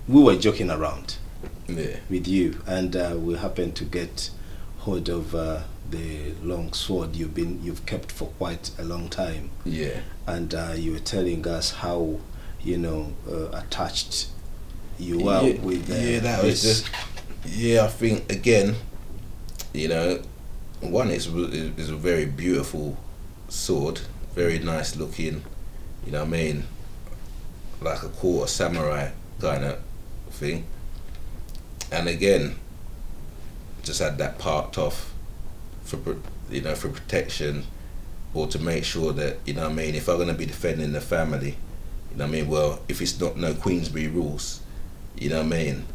we were joking around with you, and we happened to get hold of the long sword you've kept for quite a long time. Yeah. And you were telling us how attached you are with that was just I think again, one is a very beautiful sword, very nice looking, you know what I mean, like a quarter samurai kind of thing. And again, just had that parked off for protection, or to make sure that, you know what I mean, if I'm going to be defending the family, you know what I mean, well, if it's not no Queensberry rules, you know what I mean,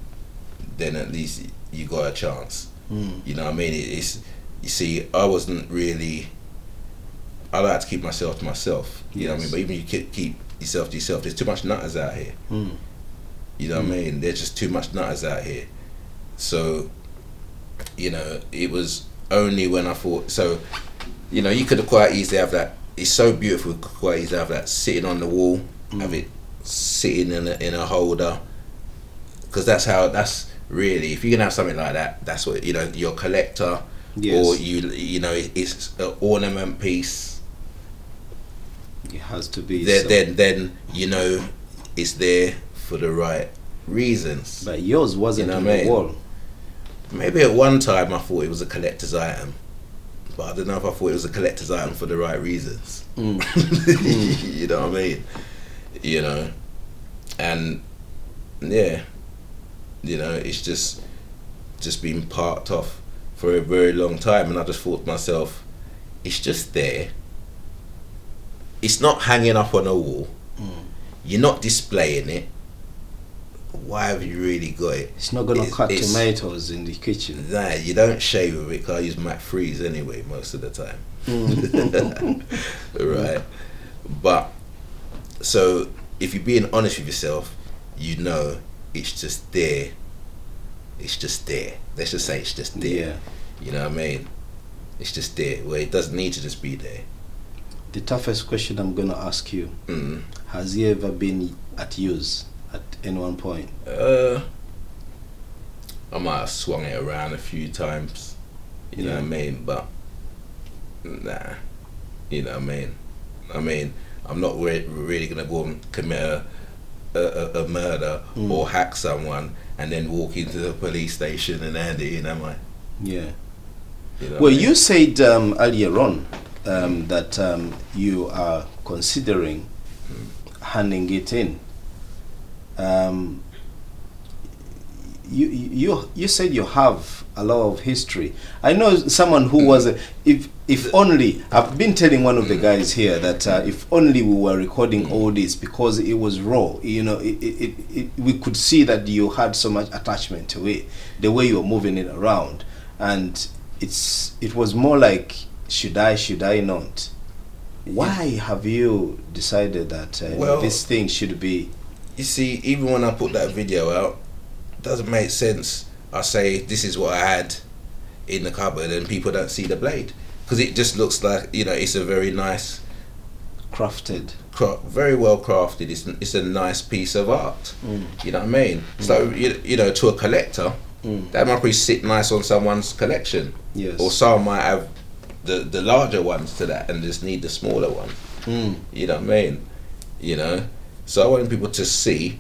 then at least you got a chance. You know what I mean? It's, you see, I wasn't really, I like to keep myself to myself, you know what I mean, but even you keep yourself to yourself, there's too much nutters out here. You know what I mean? There's just too much nutters out here. So, you know, it was only when I thought, so, you know, you could have quite easily have that. It's so beautiful, quite easily have that sitting on the wall, have it sitting in a holder, because that's really, if you can have something like that, that's what, you know, your collector, or you know, it's an ornament piece. It has to be. Then you know, it's there for the right reasons. But yours wasn't, you know on what I the mean? wall. Maybe at one time I thought it was a collector's item, but I don't know if I thought it was a collector's item for the right reasons. You know what I mean? You know, and yeah, you know, it's just been parked off for a very long time, and I just thought to myself, it's just there. It's not hanging up on a wall. You're not displaying it. Why have you really got it? It's not gonna cut tomatoes in the kitchen. Nah, you don't shave with it, because I use Mac Freeze anyway most of the time. Right? But, so, if you're being honest with yourself, you know it's just there. It's just there. Let's just say it's just there. Yeah. You know what I mean? It's just there, where it doesn't need to just be there. The toughest question I'm gonna ask you: has he ever been at use at any one point? I might have swung it around a few times. You know what I mean? But nah. You know what I mean? I mean, I'm not really gonna go and commit a murder or hack someone and then walk into the police station and hand it in, am I? Yeah. You know Well, you said earlier on that you are considering handing it in. You said you have a lot of history. I know someone who was if only, I've been telling one of the guys here that if only we were recording all this, because it was raw, you know, we could see that you had so much attachment to it, the way you were moving it around, and it was more like, should I not? Why have you decided that this thing should be? You see, even when I put that video out, it doesn't make sense. I say this is what I had in the cupboard, and people don't see the blade, because it just looks like, you know, it's a very nice, very well crafted. It's a nice piece of art. You know what I mean? So you know, to a collector, that might probably sit nice on someone's collection. Yes. Or someone might have the larger ones to that and just need the smaller one. You know what I mean? You know, so I want people to see,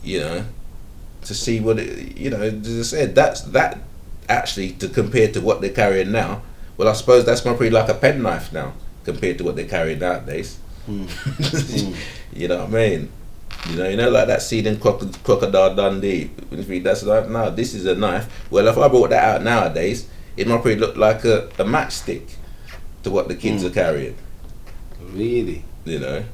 you know, to see what it, you know, as I said, that actually, to compare to what they're carrying now, well, I suppose that's probably like a penknife now compared to what they're carrying nowadays. You know what I mean? You know, like that scene in Crocodile Dundee. That's like, no, this is a knife. Well, if I brought that out nowadays, it might probably look like a matchstick to what the kids are carrying. Really? You know?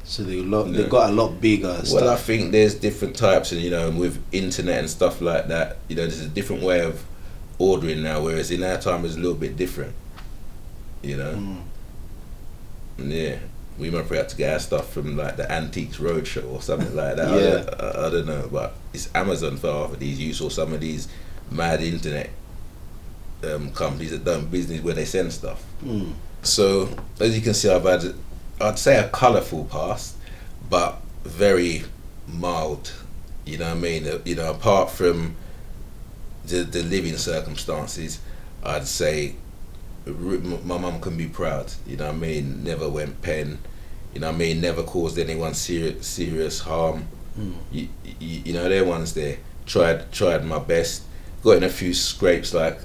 So they got a lot bigger stuff. Well, I think there's different types, and you know, with internet and stuff like that, you know, there's a different way of ordering now, whereas in our time it was a little bit different. You know? Yeah. We might probably have to get our stuff from like the Antiques Roadshow or something like that. I don't know, but it's Amazon for half of these. You saw some of these mad internet companies that done business where they send stuff. So as you can see, I've had, I'd say, a colourful past, but very mild. You know what I mean? You know, apart from the living circumstances, I'd say my mum can be proud. You know what I mean? Never went pen. You know what I mean? Never caused anyone serious harm. You know, they're ones there. Tried my best. Got in a few scrapes like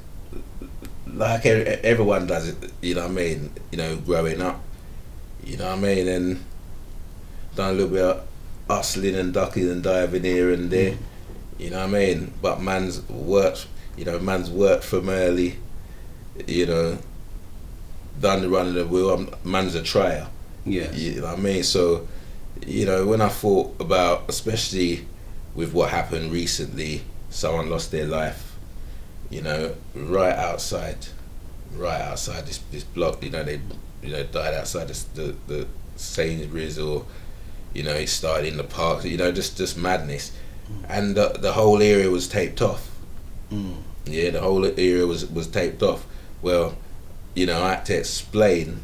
everyone does it. You know what I mean? You know, growing up. You know what I mean? And done a little bit of hustling and ducking and diving here and there. You know what I mean? But man's worked from early. You know, done the run of the wheel. Man's a trier. Yeah. You know what I mean? So, you know, when I thought about, especially with what happened recently, someone lost their life, you know, right outside this block. You know, they died outside the Sainsbury's, or You know, it started in the parks. You know, just madness, and the whole area was taped off. Yeah, the whole area was taped off. Well, you know, I had to explain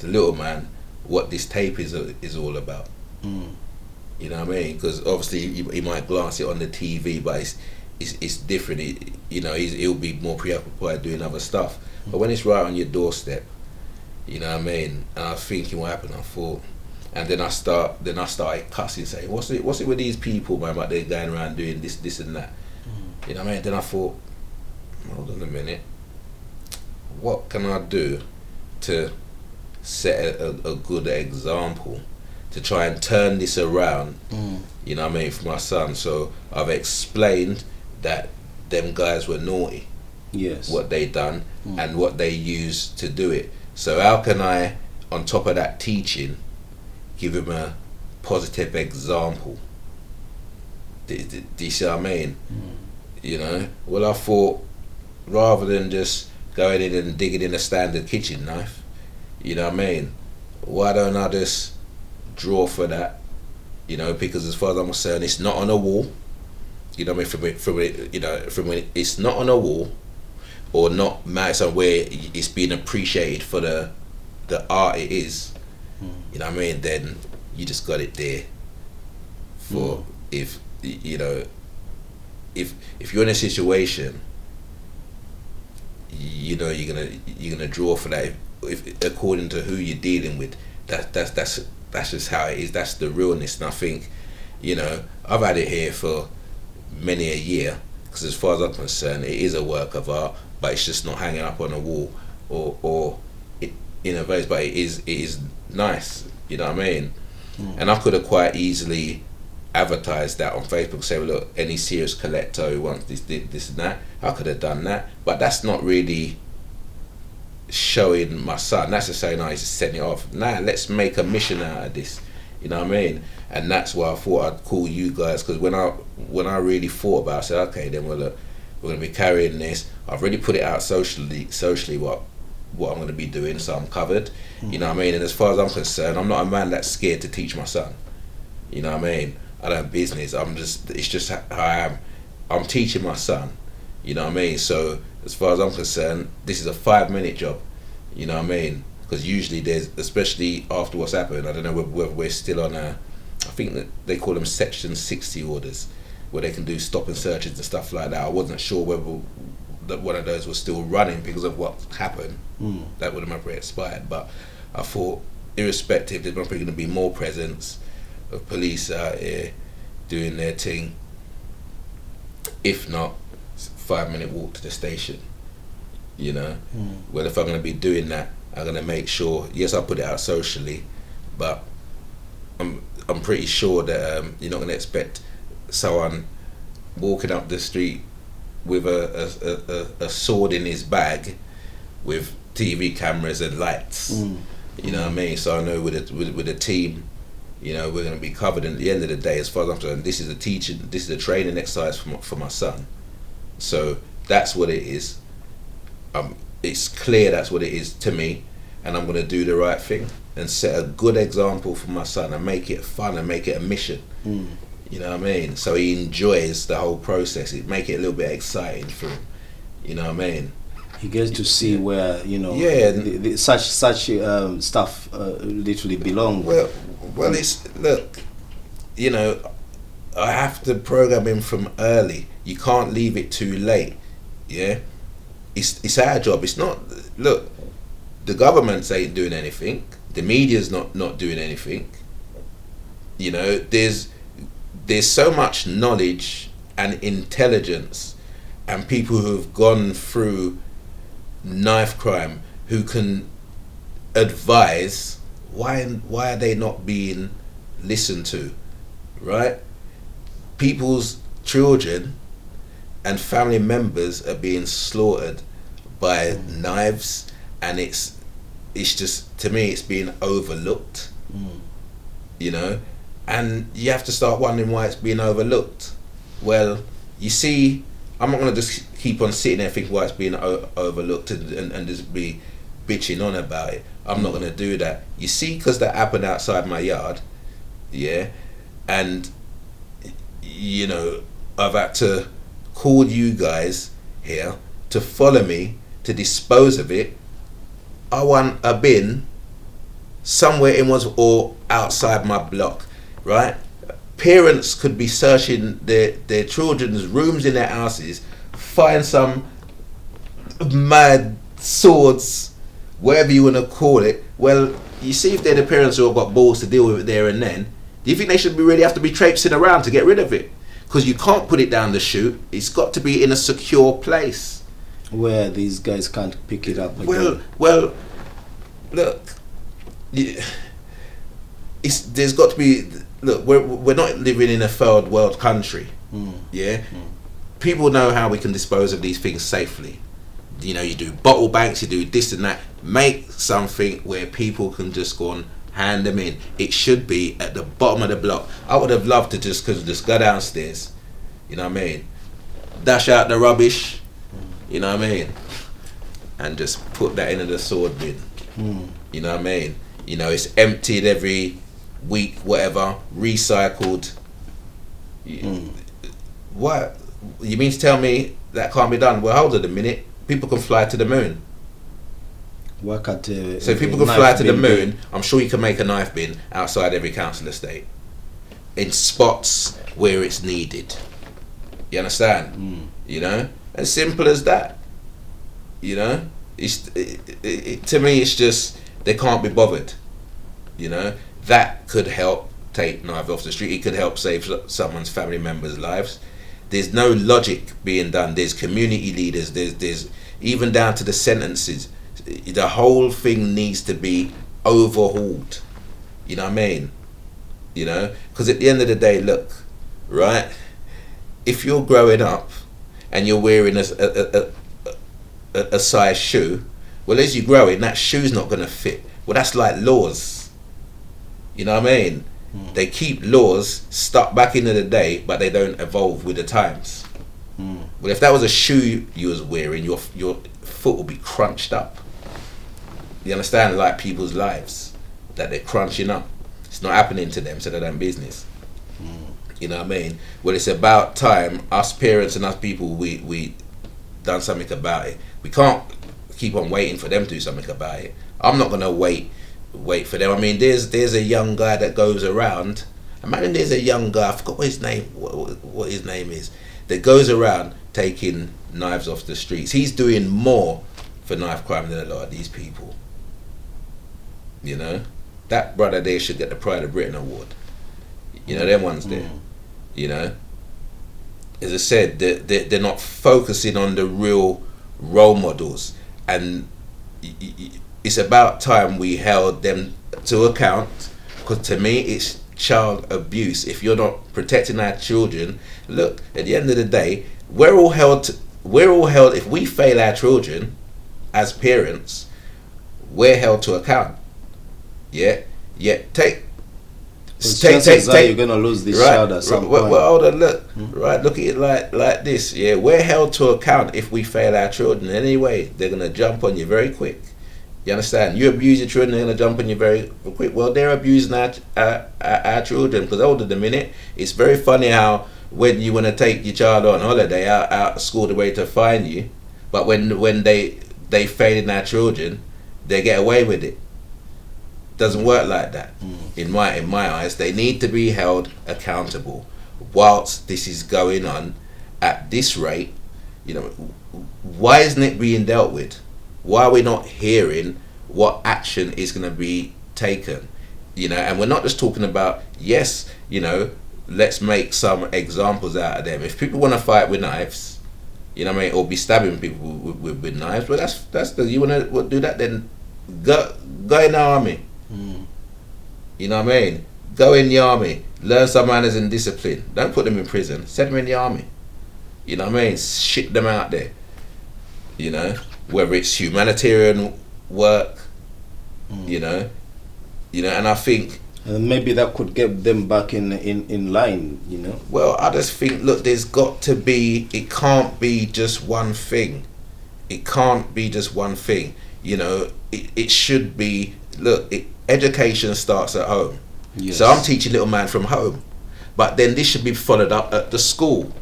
to little man what this tape is all about. You know what I mean? Because obviously he might glance it on the TV, but it's different. You know, he'll be more preoccupied doing other stuff. But when it's right on your doorstep, you know what I mean? And I was thinking what happened. I thought, and then I started cussing, saying, "What's it with these people, man? Like they're going around doing this and that." You know what I mean? Then I thought, hold on a minute. What can I do to set a good example to try and turn this around? You know what I mean, for my son. So I've explained that them guys were naughty. Yes. What they done and what they used to do it. So how can I, on top of that teaching, give him a positive example? Do you see what I mean? You know? Well, I thought, rather than just going in and digging in a standard kitchen knife, you know what I mean, why don't I just draw for that? You know, because as far as I'm concerned, it's not on a wall. You know what I mean? From when it's not on a wall, or not mounted somewhere it's being appreciated for the art it is. You know what I mean? Then you just got it there. For if you know, if you're in a situation, you know you're gonna draw for that. If according to who you're dealing with, that's just how it is. That's the realness. And I think, you know, I've had it here for many a year, because as far as I'm concerned, it is a work of art, but it's just not hanging up on a wall or in a vase. But it is nice. You know what I mean? And I could have quite easily advertised that on Facebook, say, well, look, any serious collector who wants this and that, I could have done that. But that's not really showing my son. That's just saying, I just send it off. Nah, let's make a mission out of this. You know what I mean? And that's why I thought I'd call you guys, because when I really thought about it, I said, okay, then well, look, we're going to be carrying this. I've already put it out socially what I'm going to be doing, so I'm covered. You know what I mean? And as far as I'm concerned, I'm not a man that's scared to teach my son. You know what I mean? I don't have business. It's just how I am. I'm teaching my son. You know what I mean? So as far as I'm concerned, this is a 5-minute job. You know what I mean? Because usually there's, especially after what's happened, I don't know whether we're still on I think that they call them Section 60 orders, where they can do stop and searches and stuff like that. I wasn't sure whether that one of those was still running because of what happened. That would have expired. But I thought, irrespective, there's probably going to be more presence of police out here doing their thing. If not, 5-minute walk to the station. You know? Well, if I'm going to be doing that, I'm going to make sure, yes, I'll put it out socially, but I'm pretty sure that you're not going to expect someone walking up the street with a sword in his bag with TV cameras and lights. You know what I mean? So I know with a team, you know, we're going to be covered. And at the end of the day, as far as I'm concerned, this is a training exercise for my son. So that's what it is. It's clear that's what it is to me, and I'm going to do the right thing and set a good example for my son and make it fun and make it a mission. You know what I mean? So he enjoys the whole process. It make it a little bit exciting for him. You know what I mean? He gets to see where, you know, such stuff literally belong. Well, it's, look, you know, I have to program him from early. You can't leave it too late. Yeah, it's our job. It's not. Look, the government ain't doing anything. The media's not doing anything. You know, there's so much knowledge and intelligence and people who've gone through knife crime who can advise. Why are they not being listened to, right? People's children and family members are being slaughtered by knives, and it's just, to me, it's being overlooked. You know, and you have to start wondering why it's being overlooked. Well, you see, I'm not going to just keep on sitting there thinking why it's being overlooked and just be bitching on about it. I'm not going to do that. You see, because that happened outside my yard, yeah, and you know, I've had to call you guys here to follow me to dispose of it. I want a bin somewhere in one's or outside my block, right? Parents could be searching their children's rooms in their houses, find some mad swords, whatever you want to call it. Well, you see, if they're the parents who have got balls to deal with it there and then, do you think they should be really have to be traipsing around to get rid of it? Because you can't put it down the chute. It's got to be in a secure place where these guys can't pick it up again. Well, look, there's got to be. Look, we're not living in a third world country. Yeah, people know how we can dispose of these things safely. You know, you do bottle banks, you do this and that. Make something where people can just go and hand them in. It should be at the bottom of the block. I would have loved to just go downstairs. You know what I mean? Dash out the rubbish. You know what I mean? And just put that into the sword bin. You know what I mean? You know, it's emptied every week, whatever, recycled. What? You mean to tell me that can't be done? Well, hold on a minute. People can fly to the moon. Work at So if people can fly to the moon, I'm sure you can make a knife bin outside every council estate in spots where it's needed. You understand? You know, as simple as that. You know, to me, it's just they can't be bothered. You know, that could help take knives off the street. It could help save someone's family members' lives. There's no logic being done. There's community leaders. There's even down to the sentences. The whole thing needs to be overhauled. You know what I mean? You know, because at the end of the day, look, right? If you're growing up and you're wearing a size shoe, well, as you grow in, that shoe's not going to fit. Well, that's like laws. You know what I mean? They keep laws stuck back into the day, but they don't evolve with the times. Well, if that was a shoe you was wearing, your foot would be crunched up. You understand? Like people's lives, that they're crunching up. It's not happening to them, so they don't business. You know what I mean? Well, it's about time us parents and us people we done something about it. We can't keep on waiting for them to do something about it. I'm not gonna wait for them. I mean, there's a young guy that goes around. Imagine there's a young guy. I forgot what his name. What his name is. That goes around taking knives off the streets. He's doing more for knife crime than a lot of these people. You know, that brother there should get the Pride of Britain award. You know, them ones there. You know, as I said, they're not focusing on the real role models, and it's about time we held them to account. Because to me, it's child abuse. If you're not protecting our children, look, at the end of the day, we're all held. If we fail our children as parents, we're held to account. Yeah. You're gonna lose this child at some point. Well, hold on, look. Right, look at it like this. Yeah, we're held to account if we fail our children. Anyway, they're gonna jump on you very quick. You understand? You abuse your children, they're gonna jump on you very quick. Well, they're abusing our children. Because hold on a minute, it's very funny how when you want to take your child on holiday out of school, the way to find you, but when they fail in our children, they get away with it. Doesn't work like that. In my eyes, they need to be held accountable. Whilst this is going on at this rate, you know, why isn't it being dealt with? Why are we not hearing what action is going to be taken? You know, and we're not just talking about, yes, you know, let's make some examples out of them. If people want to fight with knives, you know what I mean, or be stabbing people with knives, well, that's you want to do that, then go in the army. You know what I mean? Go in the army, learn some manners and discipline. Don't put them in prison. Send them in the army. You know what I mean? Ship them out there. You know, whether it's humanitarian work. You know, and I think. And maybe that could get them back in line. You know. Well, I just think, look, there's got to be. It can't be just one thing. It can't be just one thing. You know, it should be. Look, education starts at home. Yes. So I'm teaching little man from home, but then this should be followed up at the school,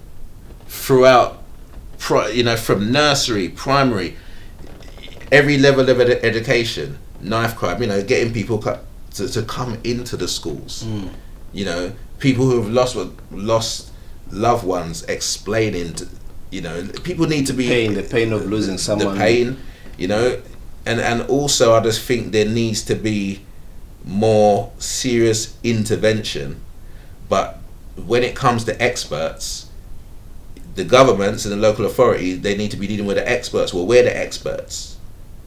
throughout, from nursery, primary, every level of education, knife crime, getting people to come into the schools. People who have lost loved ones, explaining to, people need to be the pain of losing someone, the pain, and also I just think there needs to be more serious intervention. But when it comes to experts, the governments and the local authorities, they need to be dealing with the experts. Well, we're the experts.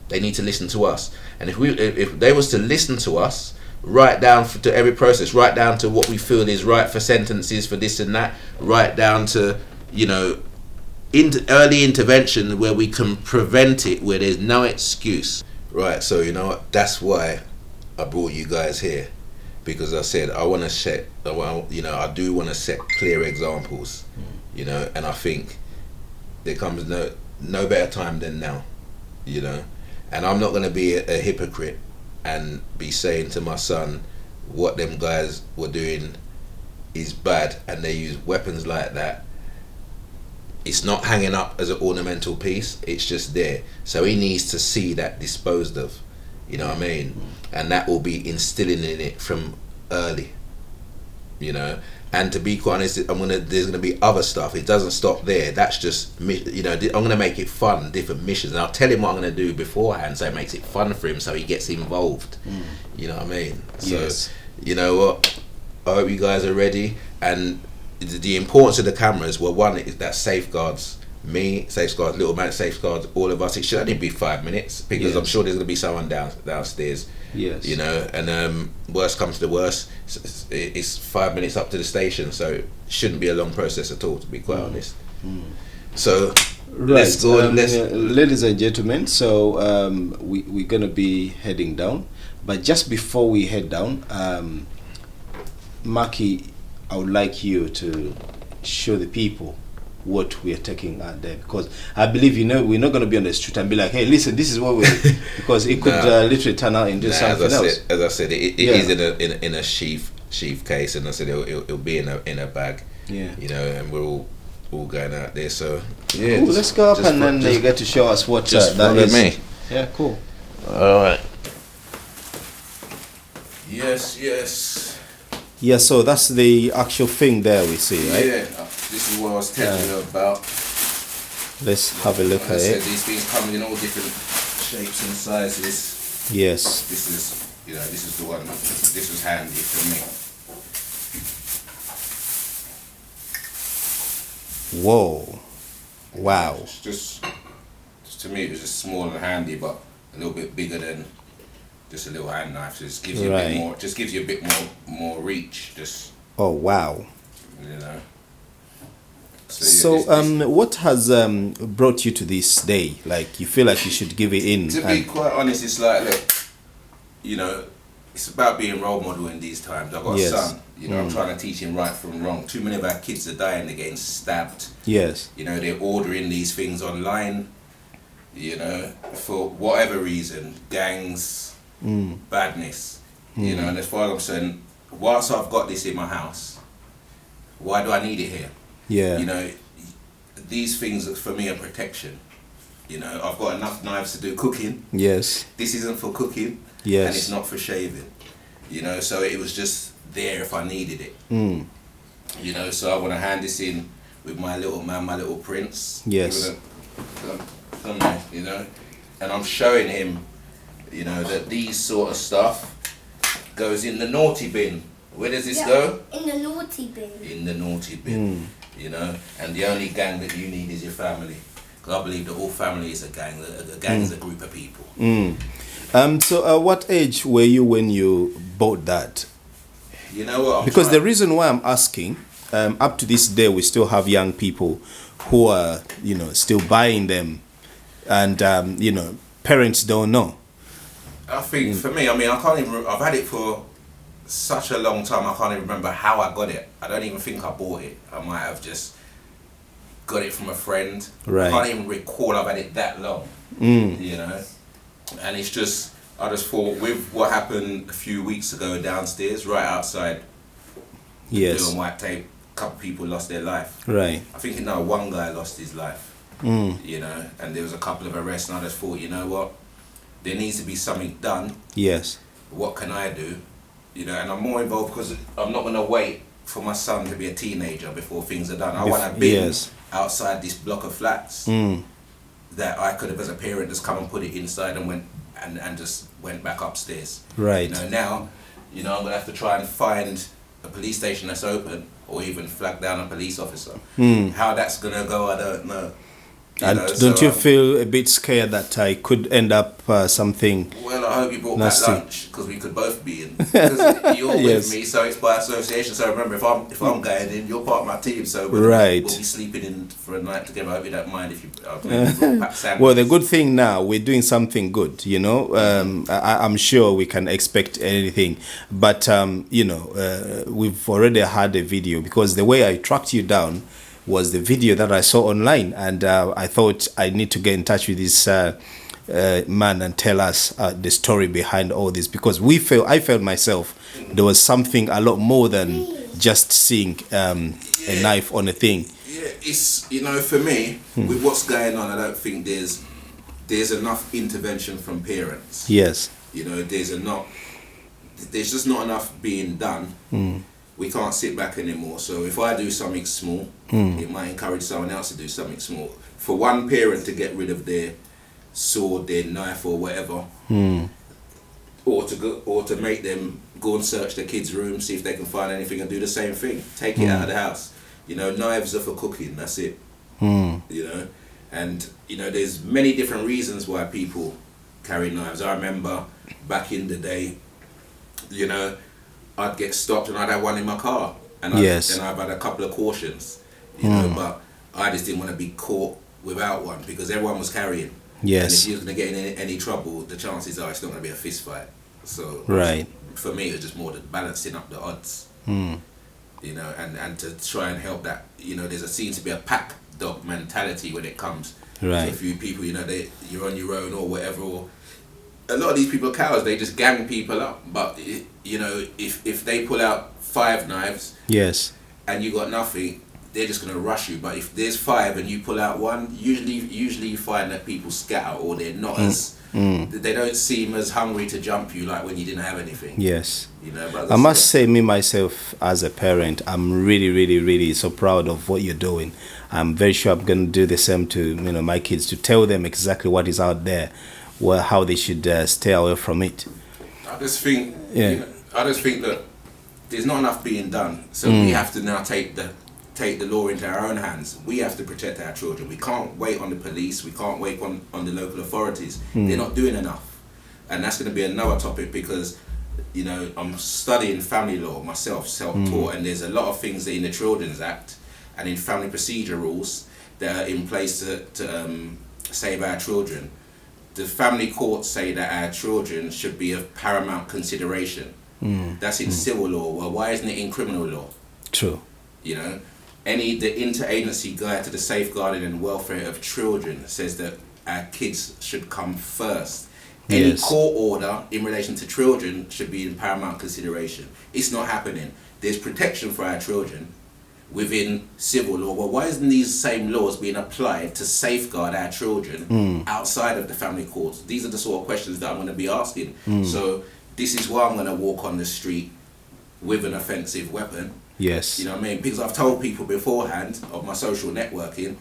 They need to listen to us. And if they was to listen to us, right down to every process, right down to what we feel is right for sentences, for this and that, right down to, early intervention where we can prevent it, where there's no excuse. Right, so that's why I brought you guys here, because I said I want to set, I do want to set clear examples, and I think there comes no better time than now, and I'm not going to be a hypocrite and be saying to my son what them guys were doing is bad, and they use weapons like that. It's not hanging up as an ornamental piece, it's just there. So he needs to see that disposed of, you know what I mean? And that will be instilling in it from early, And to be quite honest, there's gonna be other stuff. It doesn't stop there. That's just, I'm gonna make it fun, different missions. And I'll tell him what I'm gonna do beforehand, so it makes it fun for him, so he gets involved. You know what I mean? So, yes. You know what? I hope you guys are ready. And the importance of the cameras, well, one is that safeguards me, safeguards little man, safeguards all of us. It should only be 5 minutes, because Yes. I'm sure there's gonna be someone downstairs. Yes. And worst comes to worst, it's 5 minutes up to the station, so it shouldn't be a long process at all, to be quite honest. So let's go. Ladies and gentlemen, so we're gonna be heading down, but just before we head down, Marky, I would like you to show the people what we are taking out there, because I believe we're not going to be on the street and be like, hey, listen, this is what we because it could literally turn out into something else. As I said, it is in a sheath case, and I said it'll be in a bag. Yeah. And we're all going out there. So yeah, cool, let's go up and then you get to show us what just that is. me. Yeah, cool. All right. Yes. Yeah, so that's the actual thing there we see, right? Yeah, this is what I was telling you about. Let's have a look at it. These things come in all different shapes and sizes. Yes. This is the one. This was handy for me. Whoa. Wow. Just to me, it was just small and handy, but a little bit bigger than just a little hand knife. So it gives you a bit more. Just gives you a bit more reach. Just. Oh wow. So what has brought you to this day? Like, you feel like you should give it in? To be quite honest, it's like, look, it's about being role model in these times. I've got a son. I'm trying to teach him right from wrong. Too many of our kids are dying. They're getting stabbed. Yes. They're ordering these things online. For whatever reason, gangs. Badness, and as far as I'm saying, whilst I've got this in my house, why do I need it here? Yeah. These things for me are protection. I've got enough knives to do cooking. Yes. This isn't for cooking. Yes. And it's not for shaving. So it was just there if I needed it. So I want to hand this in with my little man, my little prince. Yes. And I'm showing him, that these sort of stuff goes in the naughty bin. Where does this go? In the naughty bin. In the naughty bin. And the only gang that you need is your family. Because I believe that all family is a gang. A gang is a group of people. So what age were you when you bought that? You know what? Because the reason why I'm asking, up to this day, we still have young people who are, still buying them, and parents don't know. I think for me, I can't even. I've had it for such a long time. I can't even remember how I got it. I don't even think I bought it. I might have just got it from a friend. Right. I can't even recall I've had it that long. And it's just, I just thought with what happened a few weeks ago downstairs, right outside Yes. blue and white tape, a couple people lost their life. Right. I think one guy lost his life. You know, and there was a couple of arrests, and I just thought, you know what, there needs to be something done. Yes. What can I do? You know, and I'm more involved because I'm not going to wait for my son to be a teenager before things are done. I want to be outside this block of flats that I could have, as a parent, just come and put it inside and went and just went back upstairs. Right. You know, now, you know, I'm going to have to try and find a police station that's open, or even flag down a police officer. How that's going to go, I don't know. And don't you feel a bit scared that I could end up something? Well, I hope you brought nasty. back lunch, because we could both be in. Because you're Yes. with me, so it's by association. So remember, if I'm going in, you're part of my team. So Right. we'll be sleeping in for a night together. I hope you don't mind if you brought back sandwiches. Well, the good thing now, we're doing something good, you know. I'm sure we can expect anything. But, you know, we've already had a video, because the way I tracked you down was the video that I saw online. And I thought I need to get in touch with this man and tell us the story behind all this. Because I felt myself, there was something a lot more than just seeing a knife on a thing. Yeah, it's, you know, for me, with what's going on, I don't think there's enough intervention from parents. Yes. You know, there's just not enough being done. We can't sit back anymore. So if I do something small, it might encourage someone else to do something small. For one parent to get rid of their sword, their knife, or whatever, or to make them go and search their kids' room, see if they can find anything, and do the same thing. Take it out of the house. You know, knives are for cooking. That's it. You know, and you know, there's many different reasons why people carry knives. I remember back in the day, you know, I'd get stopped and I'd have one in my car, and I've had a couple of cautions, you know, but I just didn't want to be caught without one, because everyone was carrying. Yes. And if you was going to get in any trouble, the chances are it's not going to be a fist fight. So for me, it was just more the balancing up the odds, you know, and to try and help that, you know, seems to be a pack dog mentality when it comes to a few people, you know, you're on your own or whatever, or a lot of these people are cowards. They just gang people up. But you know, if they pull out 5 knives, and you got nothing, they're just gonna rush you. But if there's 5 and you pull out 1, usually you find that people scatter, or they're not as they don't seem as hungry to jump you like when you didn't have anything. Yes. You know, but I must say, me myself as a parent, I'm really, really, really so proud of what you're doing. I'm very sure I'm gonna do the same to, you know, my kids, to tell them exactly what is out there. Well, how they should stay away from it. I just think, you know, that there's not enough being done. So we have to now take the law into our own hands. We have to protect our children. We can't wait on the police. We can't wait on the local authorities. They're not doing enough. And that's going to be another topic, because, you know, I'm studying family law myself, self-taught, and there's a lot of things in the Children's Act and in family procedure rules that are in place to save our children. The family courts say that our children should be of paramount consideration. That's in civil law. Well, why isn't it in criminal law? True. You know, the interagency guide to the safeguarding and welfare of children says that our kids should come first. Any court order in relation to children should be in paramount consideration. It's not happening. There's protection for our children within civil law. Well, why isn't these same laws being applied to safeguard our children outside of the family courts? These are the sort of questions that I'm going to be asking. So this is why I'm going to walk on the street with an offensive weapon. Yes. You know what I mean? Because I've told people beforehand of my social networking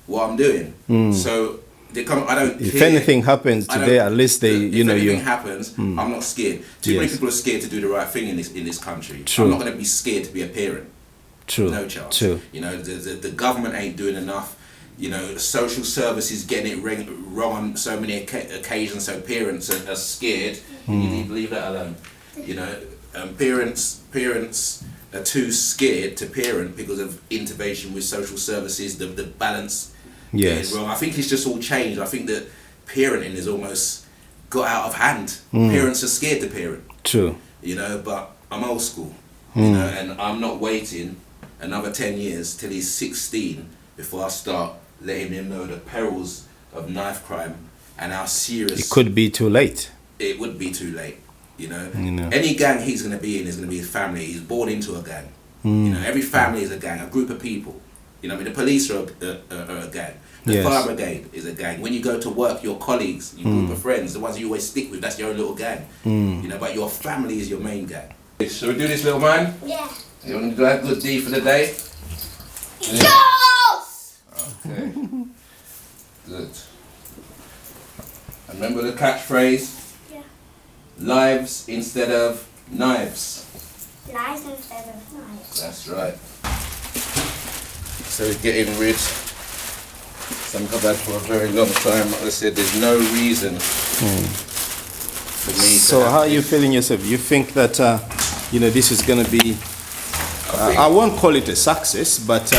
what I'm doing. So they come. I don't. If care. anything happens today, at least they, you know, if anything happens, I'm not scared. Too many people are scared to do the right thing in this country. I'm not going to be scared to be a parent. No chance. You know, the government ain't doing enough. You know, social services getting it wrong on so many occasions, so parents are scared. You need to leave that alone. You know, parents are too scared to parent because of intervention with social services, the balance getting wrong. I think it's just all changed. I think that parenting is almost got out of hand. Parents are scared to parent. True. You know, but I'm old school. You know, and I'm not waiting another 10 years till he's 16 before I start letting him know the perils of knife crime and how serious. It could be too late. it would be too late. You know, any gang he's going to be in is going to be his family. He's born into a gang. You know, every family is a gang, a group of people. You know, I mean, the police are a gang. The fire brigade is a gang. When you go to work, your colleagues, your group of friends, the ones you always stick with, that's your own little gang. You know, but your family is your main gang. Shall we do this, little man? Yeah. You want to do that good deed for the day? Yes! Okay. Good. And remember the catchphrase? Yeah. Lives instead of knives. Lives instead of knives. That's right. So we're getting rid. Something I've had for a very long time. Like I said, there's no reason for me. So how are you feeling yourself? You think that you know, this is going to be? I won't call it a success, but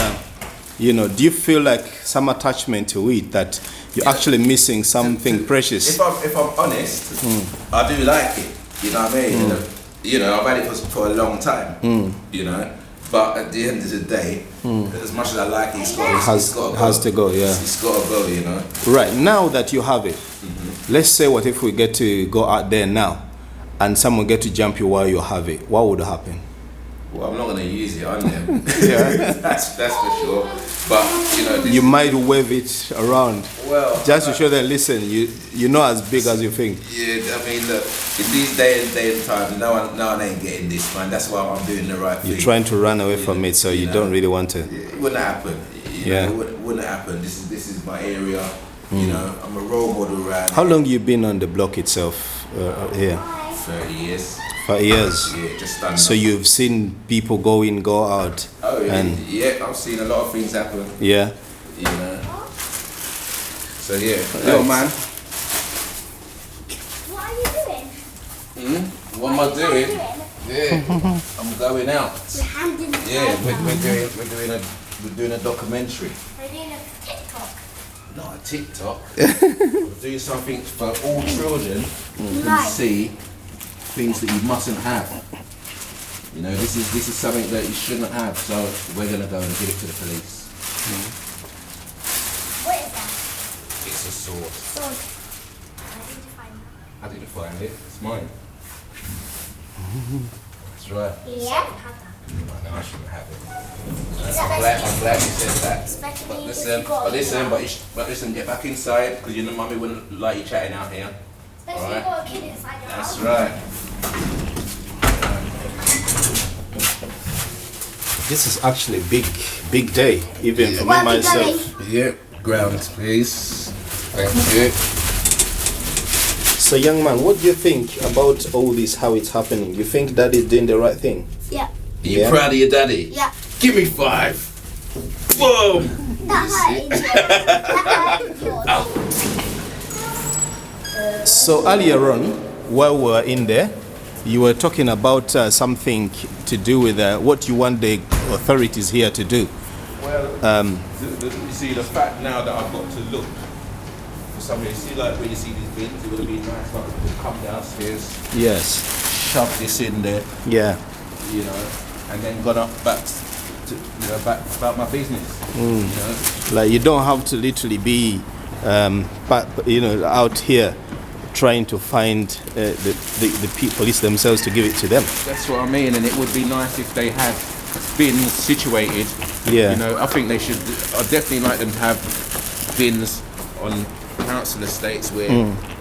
you know, do you feel like some attachment to it that you're actually missing something precious? If I'm honest, I do like it. You know what I mean? You know, I've had it for a long time. You know. But at the end of the day, as much as I like it, it's got to go. Yeah, it's got to go. You know. Right now that you have it, let's say, what if we get to go out there now, and someone get to jump you while you have it? What would happen? Well, I'm not going to use it on them. Yeah, that's for sure. But you know, you might wave it around. Well, just to show them, listen, you're not as big as you think. Yeah, I mean, look, in these day and time, no one ain't getting this, man. That's why I'm doing the right thing. You're trying to run away from it, so you don't really want to. It wouldn't happen. It wouldn't happen. This is my area. You know, I'm a role model around. How long you been on the block itself here? 30 years. 5 years. Yeah, just done. So you've seen people go in, go out. Oh yeah, and I've seen a lot of things happen. Yeah. You know. So yeah, little man. What are you doing? What am I doing? Yeah, I'm going out. Your hand in the Yeah, we're doing a documentary. We're doing a TikTok. Not a TikTok. We're doing something for all children who can see things that you mustn't have. You know, this is something that you shouldn't have. So we're gonna go and give it to the police. What is that? It's a sword. Sword. Where did you find it? I didn't find it. It's mine. That's right. Yeah. I know I shouldn't have it. I'm glad you said that. Especially But if you got but listen, get back inside because you know mummy wouldn't like you chatting out here. Especially if you got a kid inside your That's house. right. This is actually a big day, even for me myself. Yep, ground please. Thank you. So young man, what do you think about all this, how it's happening? You think Dad is doing the right thing? Yeah. Are you proud of your daddy? Yeah. Give me 5. Boom! That hurt. So earlier on, while we were in there, you were talking about something to do with what you want the authorities here to do. Well, you see the fact now that I've got to look for somebody, you see like when you see these bins, it would have been nice like to come downstairs, Yes. shove this in there, Yeah. you know, and then gone up back to, you know, back about my business. You know? Like you don't have to literally be, you know, out here trying to find the police themselves to give it to them. That's what I mean, and it would be nice if they had bins situated. Yeah. You know, I think they should. I definitely like them to have bins on council estates where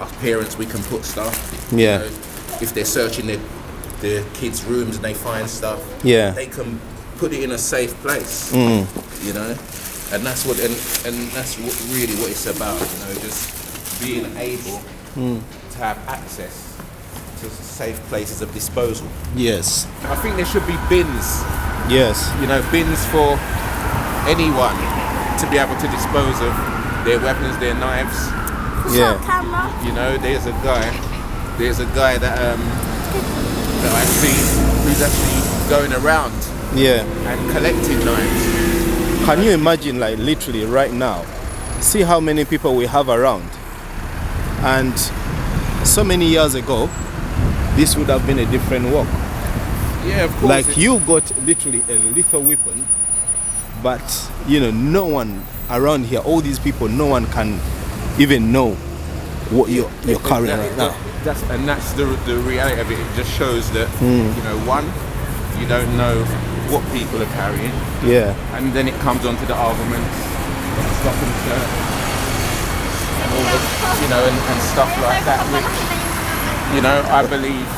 our parents we can put stuff. Yeah. You know, if they're searching their kids' rooms and they find stuff. Yeah. They can put it in a safe place. You know, and that's what and that's really what it's about. You know, just being able to have access to safe places of disposal. Yes. I think there should be bins, Yes. you know, bins for anyone to be able to dispose of their weapons, their knives. Yeah. Camera. You know, there's a guy that I see who's actually going around Yeah. and collecting knives. Can you imagine, like literally right now, see how many people we have around? And so many years ago, this would have been a different walk. Yeah, of course. Like you got literally a lethal weapon, but you know, no one around here, all these people, no one can even know what you're carrying right now. that's the reality of it. It just shows that you know, one, you don't know what people are carrying. Yeah. And then it comes on to the arguments, stop and search, and all the, you know, and stuff like that. Which, you know, I believe,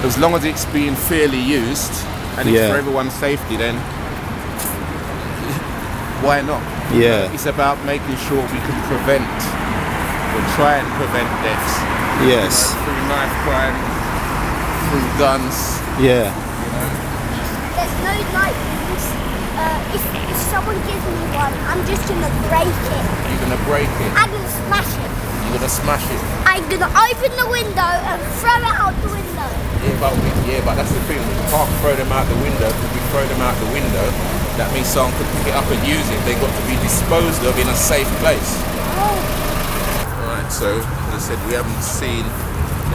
as long as it's being fairly used and it's for everyone's safety, then why not? Yeah. It's about making sure we can prevent or try and prevent deaths. Yes. You know, through knife crime, through guns. Yeah. You know. There's no like this. If someone gives me one, I'm just gonna break it. You're gonna break it. I'm gonna smash it. You're gonna smash it. I'm gonna open the window and throw it out the window. Yeah, but that's the thing. We can't throw them out the window. If we throw them out the window, that means someone could pick it up and use it. They've got to be disposed of in a safe place. Oh. Alright, so as I said, we haven't seen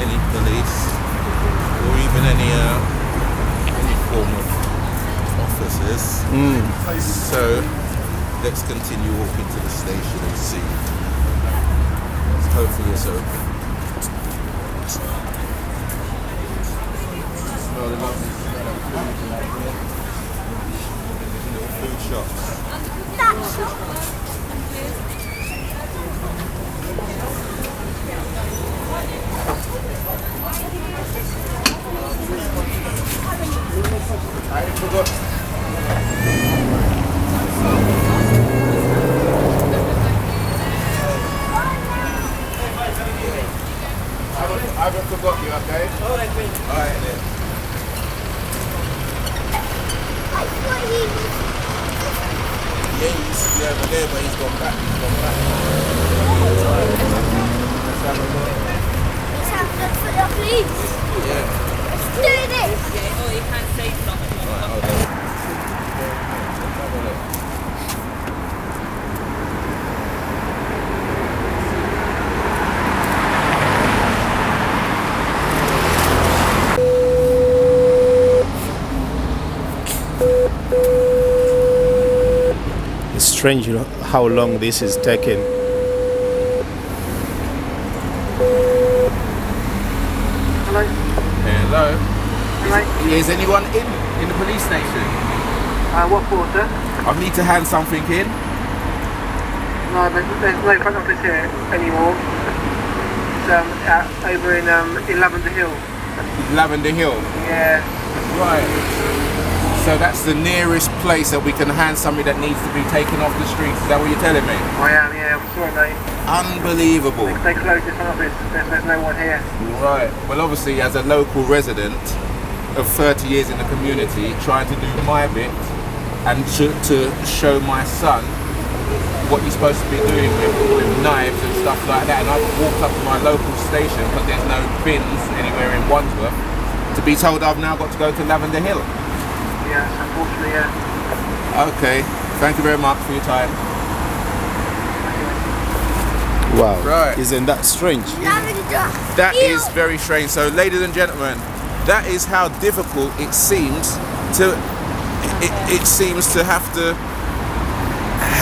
any police or even any form of officers. So let's continue walking to the station and see. Hopefully it's open. Smell the lovely little food shops. That shop. I forgot. I haven't forgot you, okay? Alright then. I thought he was. Yeah, he used to be over there, but he's gone back. Let's have a look. Let's have a look for the police. Yeah. Let's do this. Yeah, or you can say something. Alright, hold on. Let's have a look. It's strange, you know, how long this is taking. Hello? Hello. Hello? Is anyone in the police station? What for, sir? I need to hand something in. No, there's no front office here anymore. It's over in Lavender Hill. Lavender Hill. Yeah. Right. So that's the nearest place that we can hand somebody that needs to be taken off the streets. Is that what you're telling me? I am, yeah. I'm sorry, mate. Unbelievable. They closed this front office. There's no one here. Right. Well, obviously, as a local resident of 30 years in the community, trying to do my bit and to show my son what you're supposed to be doing with knives and stuff like that. And I've walked up to my local station, but there's no bins anywhere in Wandsworth, to be told I've now got to go to Lavender Hill. Yes, unfortunately, yeah. Okay. Thank you very much for your time. Wow. Right. Isn't that strange? That is very strange. So, ladies and gentlemen, that is how difficult it seems to. It seems to have to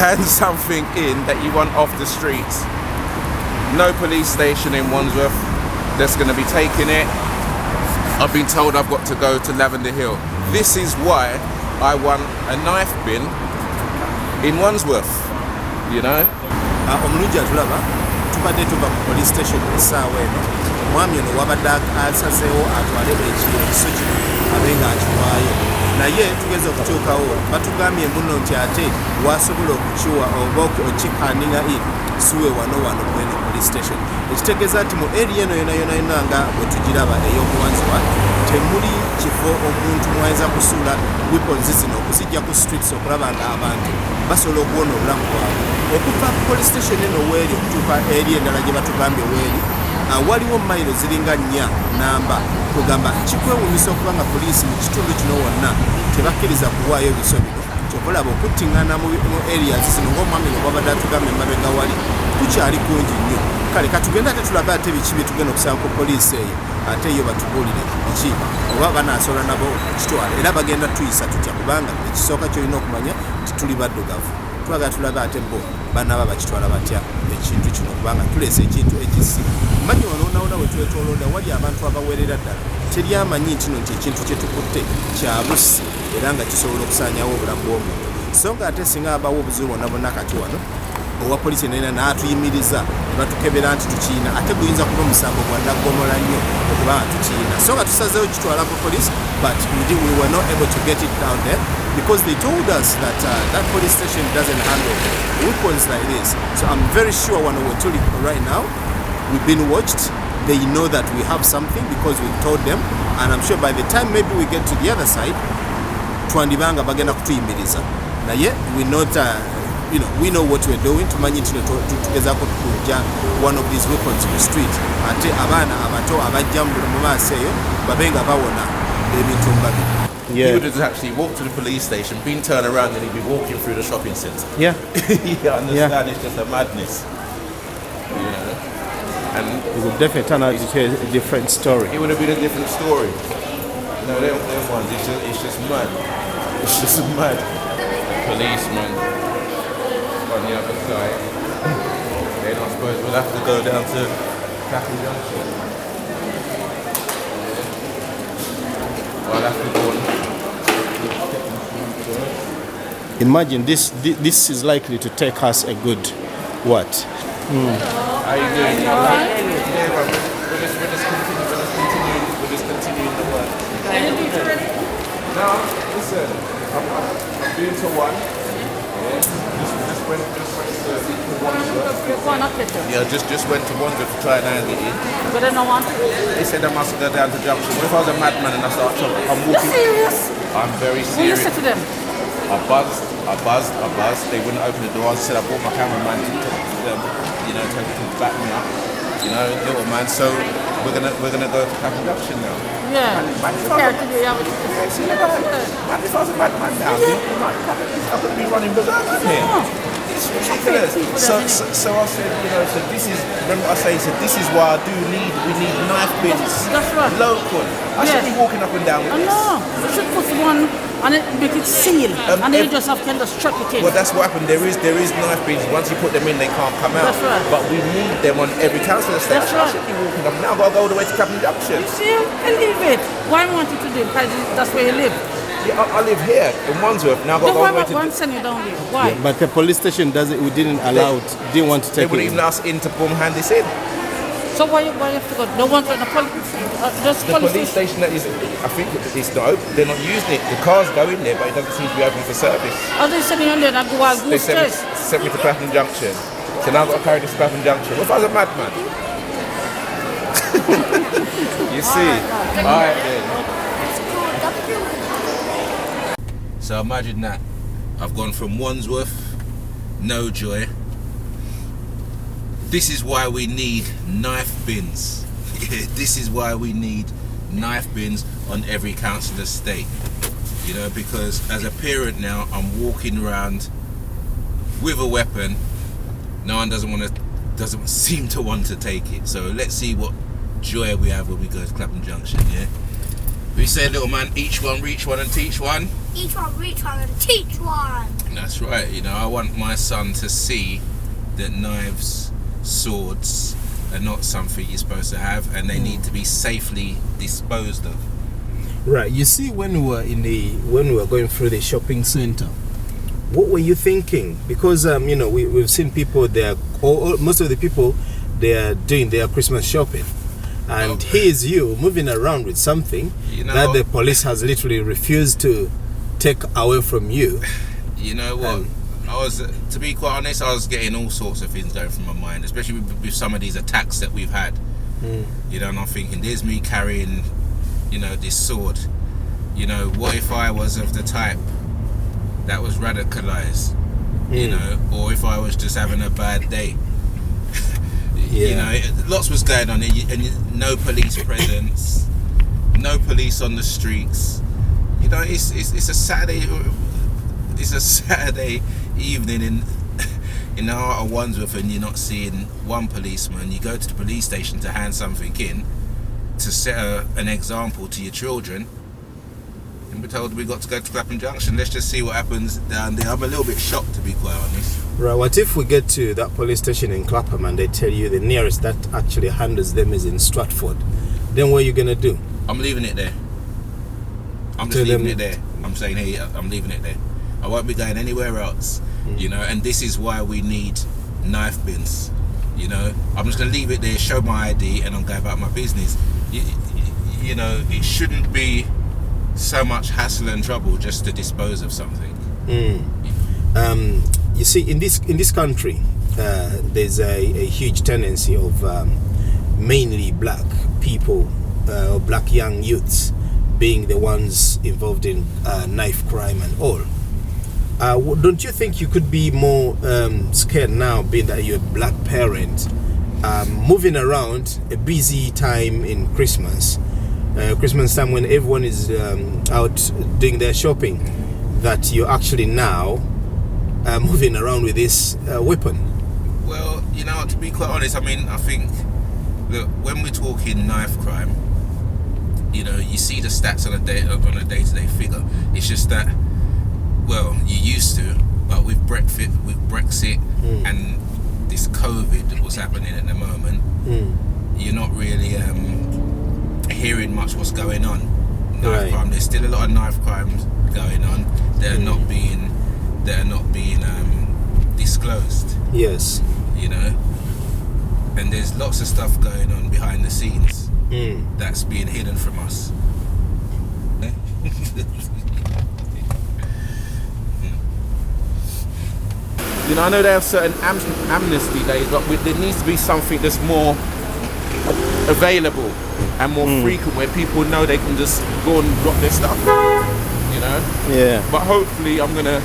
hand something in that you want off the streets. No police station in Wandsworth that's going to be taking it. I've been told I've got to go to Lavender Hill. This is why I want a knife bin in Wandsworth, you know? Omulungi atulaba tubadde tuva ku police station essaawa eno omwami ono wabadde asazeewo atwale ekiso kino abe nga akiwaayo naye tugeze okutuukawo batugambye muno nti ate wasobola okukiwa oba okikandinga siwe wano kweno police station ekitegeeza nti mu area eno yona nga bwe tugiraba ey'omuwanziwa temuli kifo omuntu mwayinza kusuula weapons zino okuzijja ku streets okulaba nga abantu basobola okuwona obulamu bwabwe okuva ku police station eno weeri okutuuka eri endala gye batugambye weeri waliwo mayiro ziringa 4 namba kugamba kikwewuunyisa okuba nga poliisi mu kitundu kino wonna tebakkiriza kuwaayo biso bino kyokulaba okuttingana mu areas zino ng'omwami nga bwabadde atugamba emabega wali kukyali kungi nnyo kale katugenda ate tulabe ate biki bye tugenda okusaba ku poliisi eyo ate yo batubuulire ki oba banaasobola nabo kitwala era bagenda tuyisa tutya kubanga ekisooka kyolina okumanya nti tuli baddugavu twagala tulabe ate bo banaba bakitwala batya ekintu kino kubanga tulese ekintu ekisi manyi wanonaona wetwetolonda wali abantu abawerera ddala teri amanyi nti ekintu kyetukutte kyabusi era nga kisobola okusaanyawo obulamu bw'omuntu so nga ate singa abawo obuzibu bonna bonna kati wano owa polisi nena n'atuyimiriza batukebera nti tukiina ate guyinza kuba omusango gwa naggomola nnyo okuba nga tukiina so nga tusazeewo kitwala ku police but we were not able to get it down there because they told us that that police station doesn't handle weapons like this. So I'm very sure when we're told right now, we've been watched. They know that we have something because we've told them, and I'm sure by the time maybe we get to the other side, twandibanga bagenda kutuyimiriza. Na ye we not we know what we're doing. Tumanyi tugezako tukuja one of these weapons in the street. Ate abana abato abajjambula mu maaso eyo babenga bawona ebintu mbabi. He would have actually walked to the police station, been turned around, and he'd be walking through the shopping centre. Yeah. You understand? It's just a madness. You know? And it would definitely turn out into a different story. It would have been a different story. No, them ones, it's just mad. It's just mad. Policeman on the other side. Then I suppose we'll have to go down to Clapham Junction. I'll have to go on. Imagine this is likely to take us a good what? How you doing? Yeah, we'll just continue the work. No, listen, I'm doing to one. Just went to Wandsworth. Yeah, just went to Wandsworth to try and hand it in. But I don't want to. They said I must go down to Junction. What if I was a madman and I started talking? I'm walking. You're serious? I'm very What you serious. said to them? I buzzed. They wouldn't open the door. I said I brought my cameraman to back me up. You know, little man. So we're gonna go to Clapham Junction now. Yeah. Man, if I was a madman now, I could be running berserk here. It's ridiculous. So I said, so this is. Remember I said this is why we need knife bins. That's right. Local. I should be walking up and down with I this. know. You should put one and make it seal, and then you just have to just chuck it in. Well, that's what happened. There is knife bins. Once you put them in, they can't come out. That's right. But we need them on every council estate. That's I right. should be walking up now. I've got to go all the way to Clapham Junction. See, I leave it. Why want you to do? Because that's where you live. Yeah, I live here in Wandsworth. Now I've got to go all the way to. Why send you down here? Why? Yeah, but the police station we didn't allow it. Didn't want to They take wouldn't it. even let us in to hand this in. So why you have to go? No one to the police. The police station that is, I think it's not open. They're not using it. The cars go in there, but it doesn't seem to be open for service. Are they sending you there and go out They goose sent chase? me to Clapham Junction. So now I've got to carry this to Clapham Junction. What if I was a madman? You see? Alright then. So imagine that. I've gone from Wandsworth, no joy. This is why we need knife bins. This is why we need knife bins on every council estate. You know, because as a parent now, I'm walking around with a weapon. No one doesn't seem to want to take it. So let's see what joy we have when we go to Clapham Junction, yeah? We say, little man, each one, reach one and teach one. Each one, reach one and teach one. That's right. You know, I want my son to see that knives, swords are not something you're supposed to have, and they need to be safely disposed of. Right. You see, when we were going through the shopping center, what were you thinking? Because we've seen people there. Most of the people, they are doing their Christmas shopping. And here's you moving around with something that the police has literally refused to take away from you. You know what? To be quite honest, I was getting all sorts of things going through my mind, especially with some of these attacks that we've had. You know, and I'm thinking, there's me carrying, this sword. You know, what if I was of the type that was radicalized? You know, or if I was just having a bad day. You know, lots was going on, and no police presence, no police on the streets. You know, it's a Saturday. It's a Saturday evening in the heart of Wandsworth, and you're not seeing one policeman. You go to the police station to hand something in to set an example to your children, and we're told we got to go to Clapham Junction. Let's just see what happens down there. I'm a little bit shocked, to be quite honest. Right, what if we get to that police station in Clapham and they tell you the nearest that actually handles them is in Stratford? Then what are you going to do? I'm leaving it there. I'm just leaving it there. I'm saying, hey, I'm leaving it there. I won't be going anywhere else, you know, and this is why we need knife bins, you know. I'm just going to leave it there, show my ID, and I'm going about my business. You know, it shouldn't be so much hassle and trouble just to dispose of something. You see, in this country, there's a huge tendency of mainly black people or black young youths being the ones involved in knife crime and all. Don't you think you could be more scared now, being that you're a black parent, moving around a busy time in Christmas time when everyone is out doing their shopping, that you're actually now moving around with this weapon? Well, you know, to be quite honest, I mean, I think, look, when we're talking knife crime, you know, you see the stats on a day-to-day figure. It's just that, well, you used to, but with Brexit and this COVID that was happening at the moment, you're not really hearing much what's going on. Knife crime. There's still a lot of knife crimes going on that are not being disclosed. Yes. You know, and there's lots of stuff going on behind the scenes that's being hidden from us. You know, I know there are certain amnesty days, but there needs to be something that's more available and more frequent, where people know they can just go and drop their stuff. You know? Yeah. But hopefully I'm gonna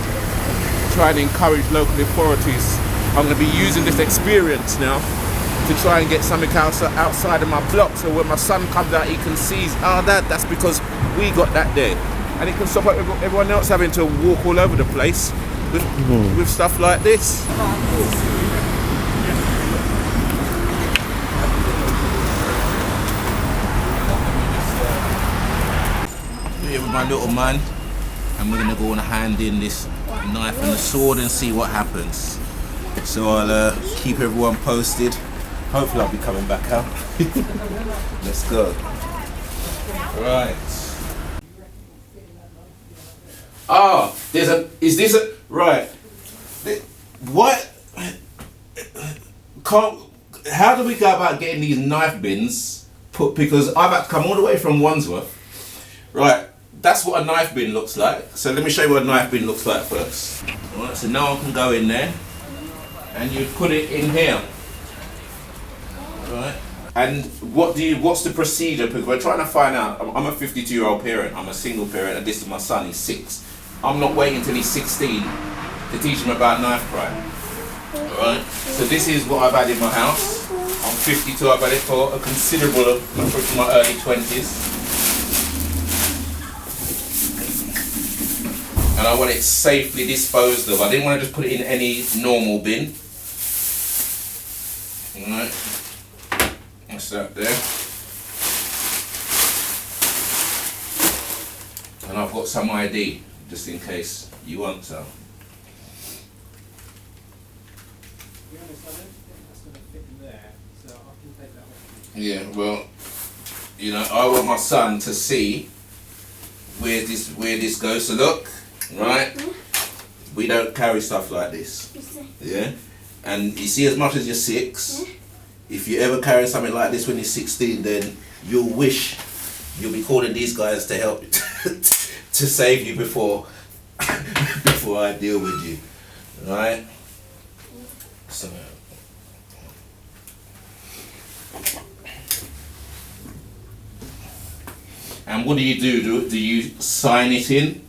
try and encourage local authorities. I'm gonna be using this experience now to try and get something outside of my block, so when my son comes out, he can see, that's because we got that there. And it can stop everyone else having to walk all over the place with stuff like this. Here with my little man, and we're gonna go and hand in this knife and the sword and see what happens. So I'll keep everyone posted. Hopefully I'll be coming back out. Let's go. Right. Oh, right. What? How do we go about getting these knife bins put? Because I've had to come all the way from Wandsworth. Right, that's what a knife bin looks like. So let me show you what a knife bin looks like first. Alright, so no one can go in there. And you put it in here. Right. And what's the procedure? Because we're trying to find out. I'm a 52-year-old parent. I'm a single parent, and this is my son. He's 6. I'm not waiting until he's 16 to teach him about knife crime. Alright. So this is what I've had in my house. I'm 52. I've had it for a considerable, from my early 20s. And I want it safely disposed of. I didn't want to just put it in any normal bin. Alright. That's that there. And I've got some ID, just in case you want some. Yeah, well, you know, I want my son to see where this goes. So look, right? We don't carry stuff like this. Yeah? And you see, as much as you're 6, if you ever carry something like this when you're 16, then you'll wish you'll be calling these guys to help to save you before I deal with you. Right? So and what do you do? Do you sign it in?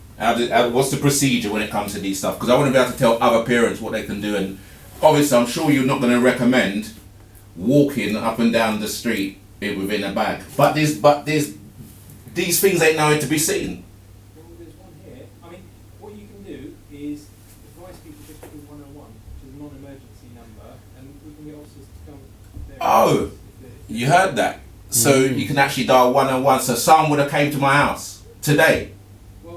What's the procedure when it comes to these stuff? Because I want to be able to tell other parents what they can do, and obviously I'm sure you're not going to recommend walking up and down the street within a bag. But these things ain't nowhere to be seen. Well, there's one here. I mean, what you can do is advise people just to call 101, which is a non-emergency number, and we can get officers to come there. Oh, you heard that? So you can actually dial 101. So someone would have came to my house today. Well,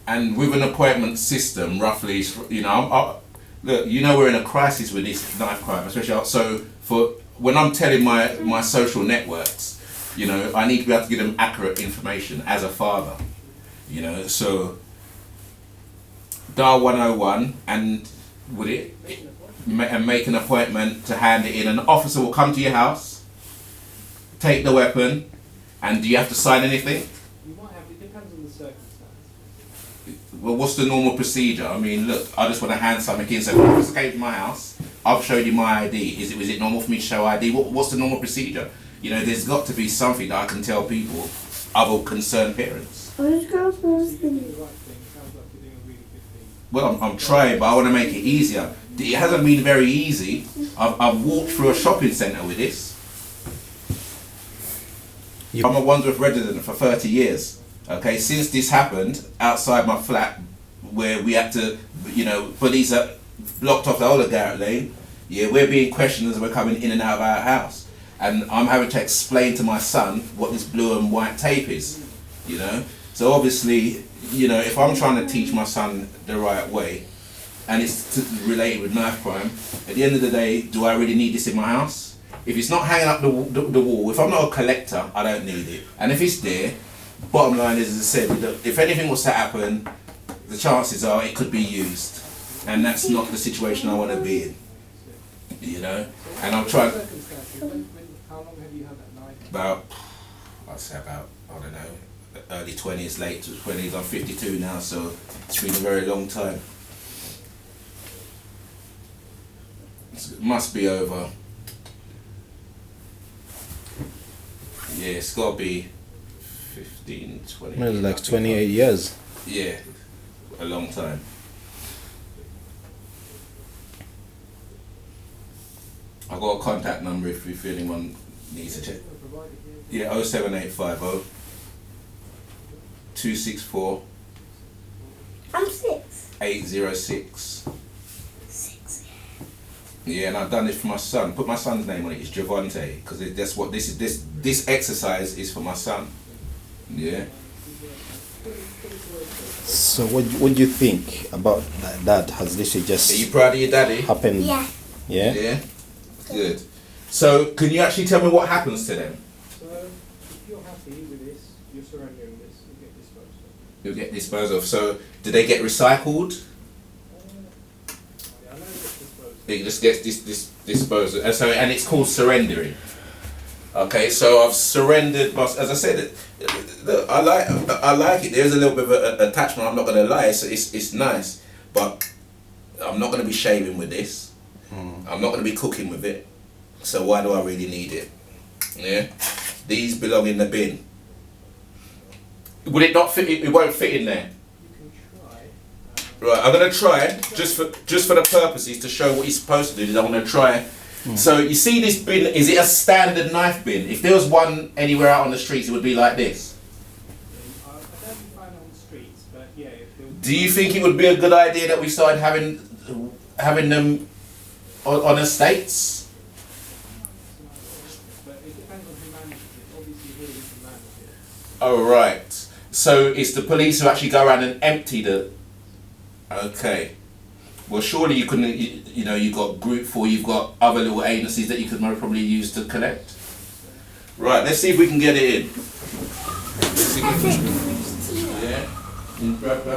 And with an appointment system, roughly, you know, look, you know, we're in a crisis with this knife crime, especially. So for when I'm telling my social networks, you know, I need to be able to give them accurate information as a father. You know, so dial 101 and and make an appointment to hand it in. An officer will come to your house, take the weapon, and do you have to sign anything? You might have, it depends on the circumstance. Well, what's the normal procedure? I mean, look, I just want to hand something in. So if an officer came to my house, I've showed you my ID. Is it normal for me to show ID? What's the normal procedure? You know, there's got to be something that I can tell people, other concerned parents. Well, I'm trying, but I want to make it easier. It hasn't been very easy. I've walked through a shopping centre with this. I'm a Wandsworth resident for 30 years. Okay, since this happened outside my flat, where we had to, you know, police have blocked off the whole of Garrett Lane. Yeah, we're being questioned as we're coming in and out of our house, and I'm having to explain to my son what this blue and white tape is. You know, so obviously, you know, if I'm trying to teach my son the right way, and it's related with knife crime, at the end of the day, do I really need this in my house? If it's not hanging up the wall, if I'm not a collector, I don't need it. And if it's there, bottom line is, as I said, if anything was to happen, the chances are it could be used. And that's not the situation I want to be in. You know? And I'm trying... How long have you had that knife? About, I'd say about, I don't know, early 20s, late 20s. I'm 52 now, so it's been a very long time. It must be over. Yeah, it's got to be 15, 20 Well, years. like 28 years. Yeah, a long time. I've got a contact number if anyone needs to check. Yeah, 07850 264 I'm 6. 806. 6. Yeah, and I've done this for my son. Put my son's name on it. It's Javante, because that's what this is. This exercise is for my son. Yeah. So what do you think about that? Has this Are you just proud of your daddy? happened? Yeah. Yeah? Yeah. Good. So, can you actually tell me what happens to them? So, if you're happy with this, you're surrendering this, you get disposed of. You'll get disposed of. So, do they get recycled? Yeah, I know it's disposed of. It just gets disposed of. And so, and it's called surrendering. Okay, so I've surrendered. As I said, look, I like it. There's a little bit of an attachment. I'm not gonna lie. It's nice, but I'm not gonna be shaving with this. I'm not gonna be cooking with it. So why do I really need it? Yeah, these belong in the bin. Would it not fit? It won't fit in there. You can try. Right, I'm gonna try just for the purposes to show what you're supposed to do. I'm gonna try. So you see this bin? Is it a standard knife bin? If there was one anywhere out on the streets, it would be like this. I don't find it on the streets, but yeah. If there was Do you think it would be a good idea that we started having them on estates? but it depends on who manages it. Obviously, here you can manage it. Oh right. So it's the police who actually go around and empty the. Okay. Well, surely you couldn't. You know, you've got Group 4. You've got other little agencies that you could most probably use to collect. Right. Let's see if we can get it in. Let's see if we can, yeah. Grab the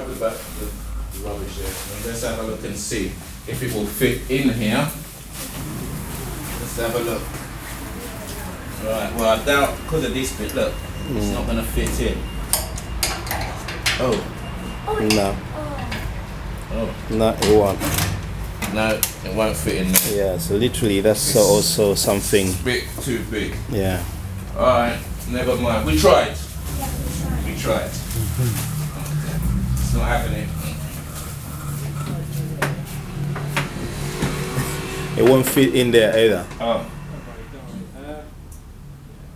rubbish there. Let's have a look and see if it will fit in here. Let's have a look. Right. Well, I doubt because of this bit. Look, it's not going to fit in. Oh. No. Oh. No, it won't. No, it won't fit in there. Yeah, so literally that's also something. It's a bit too big. Yeah. Alright, never mind. We tried. Yeah, We tried. Okay. It's not happening. It won't fit in there either. Oh.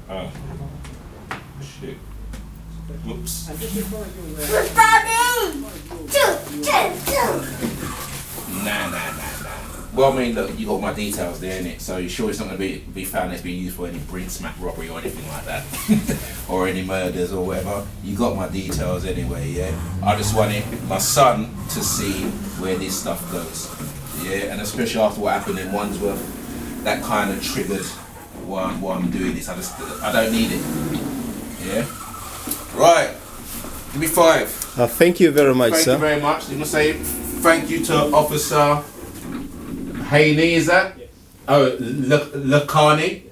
Oh. Shit. Whoops. And just before you're there, Daddy! Nah. Well, I mean, look, you got my details there, innit? So you sure it's not going to be found as being used for any bring smack robbery or anything like that, or any murders or whatever. You got my details anyway, yeah. I just wanted my son to see where this stuff goes, yeah. And especially after what happened in Wandsworth, that kind of triggered why I'm doing this. I don't need it, yeah. Right, give me 5. Thank you very much, Thank sir. you very much. I'm gonna say thank you to Officer Haney, is that? Yes. Oh, Lacani.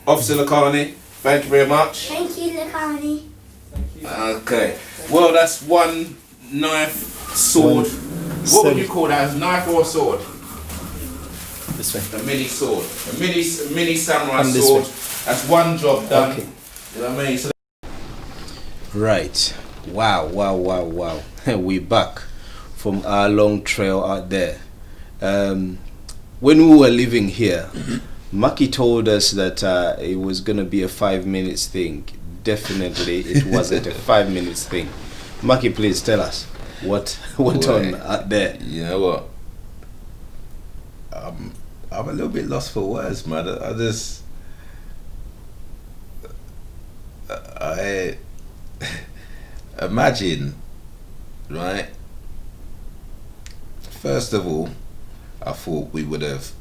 Officer Lacani, thank you very much. Thank you, Lacani. Thank you. Okay. Well, that's one knife, sword. What would you call that? A knife or a sword? This way. A mini sword. A mini samurai Come this sword. way. That's one job done. Okay. You know what I mean? So Right. Wow. We're back from our long trail out there. When we were living here, Marky told us that it was going to be a 5 minutes thing. Definitely it wasn't a 5 minutes thing. Marky, please tell us what went on out there. You know what? I'm a little bit lost for words, man. I imagine, right? First of all, I thought we would have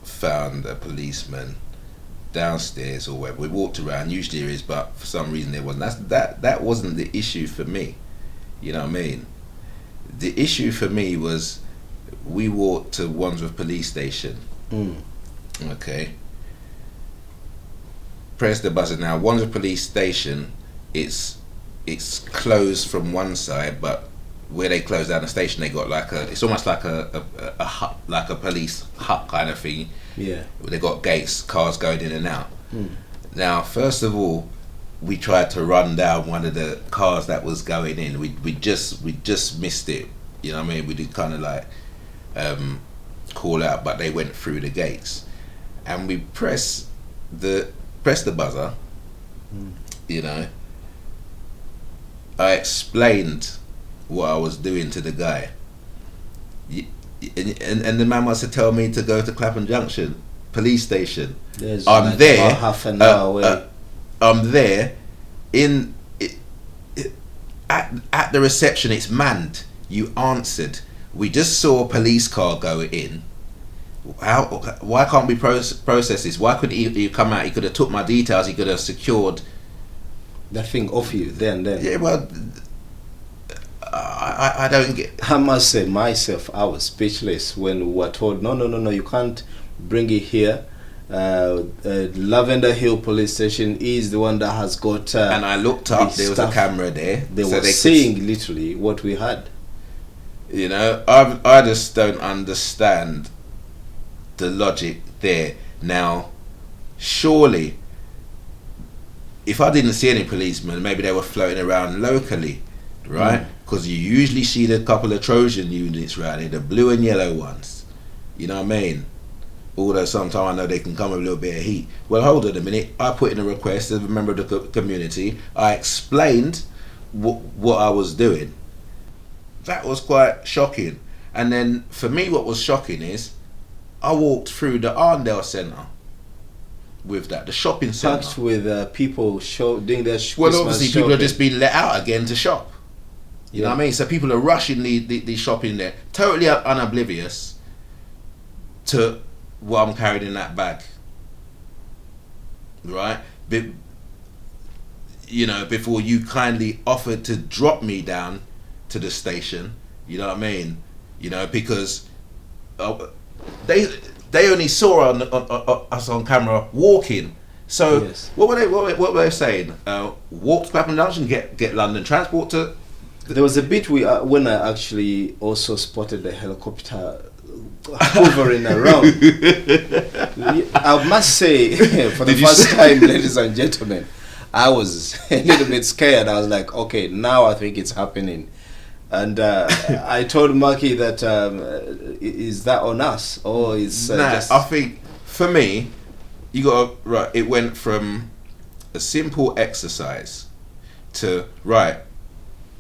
found a policeman downstairs or wherever. We walked around, usually there is, but for some reason there wasn't. That wasn't the issue for me. You know what I mean? The issue for me was we walked to Wandsworth Police Station. Okay. Press the buzzer now. Wandsworth Police Station, it's closed from one side, but where they close down the station, they got like it's almost like a hut, like a police hut kind of thing. Yeah. They got gates, cars going in and out. Now, first of all, we tried to run down one of the cars that was going in. We just missed it. You know what I mean? We did kind of like call out, but they went through the gates, and we pressed the buzzer. You know, I explained what I was doing to the guy, and the man wants to tell me to go to Clapham Junction Police Station. There's I'm like there, about half an hour away. I'm there at the reception. It's manned. You answered. We just saw a police car go in. Why can't we process this? Why couldn't he come out? He could have took my details. He could have secured That thing off you then. Yeah, well, I don't get. I must say myself, I was speechless when we were told, no, you can't bring it here. Lavender Hill Police Station is the one that has got. And I looked up. There was a camera there. They were seeing literally what we had. You know, I just don't understand the logic there. Now, surely, if I didn't see any policemen, maybe they were floating around locally, right? Because you usually see the couple of Trojan units around here, the blue and yellow ones. You know what I mean? Although sometimes I know they can come with a little bit of heat. Well, hold on a minute. I put in a request as a member of the community. I explained what I was doing. That was quite shocking. And then for me, what was shocking is I walked through the Arndale Centre with that, the shopping centre. Packed with people doing their Well, obviously people are just being let out again to shop. You know what I mean? So people are rushing the shopping there, totally unoblivious to what I'm carrying in that bag. Right? You know, before you kindly offered to drop me down to the station, you know what I mean? You know, because they only saw us on camera walking. So yes. what were they saying? Walk to Clapham Junction, get London Transport to. There was a bit when I actually also spotted the helicopter hovering around. I must say, for the first time, ladies and gentlemen, I was a little bit scared. I was like, okay, now I think it's happening. And I told Marky that is that on us or is just... I think for me, you got right. It went from a simple exercise to right.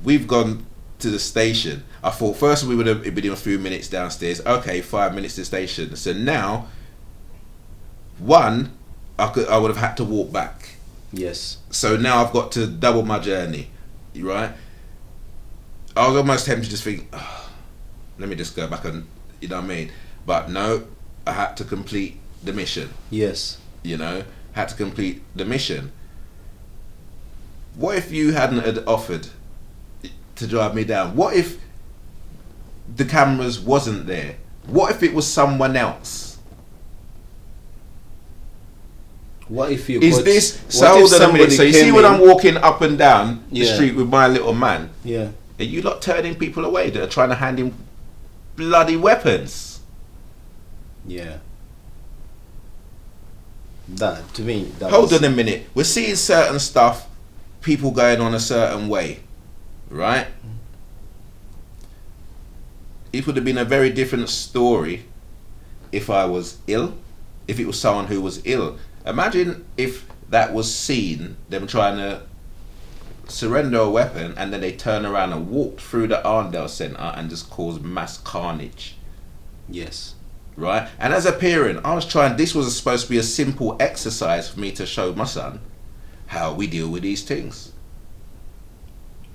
We've gone to the station. I thought first we would have been a few minutes downstairs. Okay, 5 minutes to the station. So now, one, I would have had to walk back. Yes. So now I've got to double my journey, right? I was almost tempted to just think, let me just go back and, you know what I mean? But no, I had to complete the mission. Yes. You know, had to complete the mission. What if you hadn't had offered to drive me down? What if the cameras wasn't there? What if it was someone else? What if you Is got, this what so? if Hold on a somebody minute. So you see came when in- I'm walking up and down the Yeah. street with my little man, Yeah. are you lot turning people away that are trying to hand him bloody weapons? Yeah. That to me. That Hold was, on a minute. We're seeing certain stuff, people going on a certain way, right? It would have been a very different story if I was ill, if it was someone who was ill. Imagine if that was seen, them trying to surrender a weapon and then they turn around and walk through the Arndale Centre and just cause mass carnage. Yes. Right? And as a parent, I was trying, this was supposed to be a simple exercise for me to show my son how we deal with these things.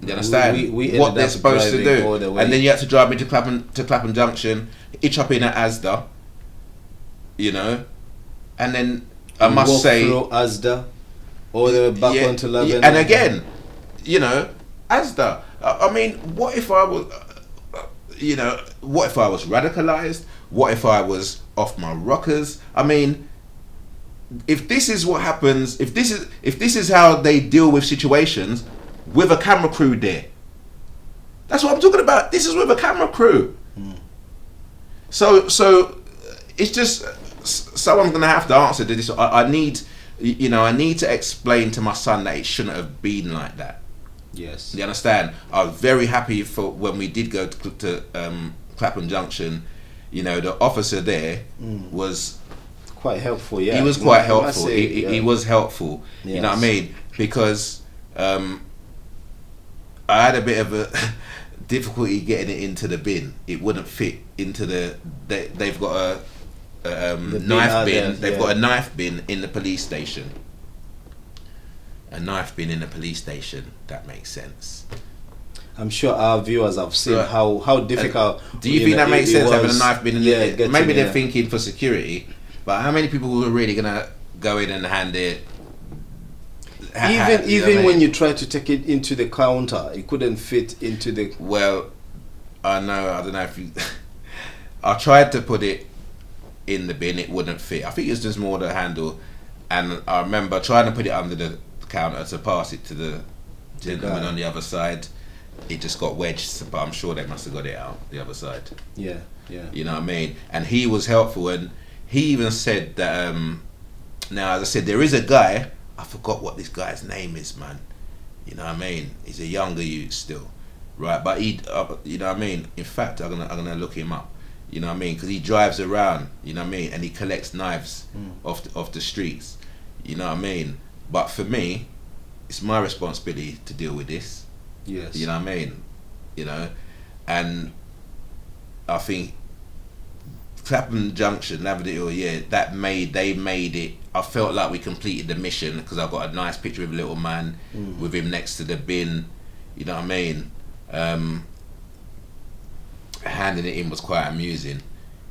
You understand? We what ended they're up supposed to driving all the do. way. And then you had to drive me to Clapham Junction, hitch up in at Asda, you know, and then I must walk say, through Asda, all the way back onto Lavender. and again, you know, Asda. I mean, what if I was, you know, what if I was radicalized? What if I was off my rockers? I mean, if this is what happens, if this is how they deal with situations with a camera crew there, that's what I'm talking about. This is with a camera crew. So it's just someone's gonna have to answer to this. I need to explain to my son that it shouldn't have been like that. Yes. You understand? I was very happy for when we did go to Clapham Junction. You know, the officer there was quite helpful. Yeah. he was quite I must helpful. say, He was helpful. You know what I Yes. mean? Because I had a bit of a difficulty getting it into the bin. It wouldn't fit into they've got a knife bin. They've got a knife bin in the police station. A knife bin in the police station. That makes sense. I'm sure our viewers have seen Right. how difficult. Do you think that makes sense having a was- knife bin in yeah, it? getting Maybe they're in. thinking for security, but how many people were really gonna go in and hand it? Even when you try to take it into the counter, it couldn't fit into the. Well, I don't know if you. I tried to put it in the bin, it wouldn't fit. I think it's just more the handle, and I remember trying to put it under the counter to pass it to the gentleman guy. on the other side. It just got wedged, but I'm sure they must have got it out the other side. Yeah, yeah. You know what I mean? And he was helpful, and he even said that. Now, as I said, there is a guy. I forgot what this guy's name is, man. You know what I mean? He's a younger youth still, right? But he, you know what I mean? In fact, I'm gonna look him up. You know what I mean? Because he drives around. You know what I mean? And he collects knives off the streets. You know what I mean? But for me, it's my responsibility to deal with this. Yes. You know what I mean? You know, and I think Clapham Junction, Lavender, yeah, they made it. I felt like we completed the mission because I got a nice picture of a little man with him next to the bin. You know what I mean? Handing it in was quite amusing.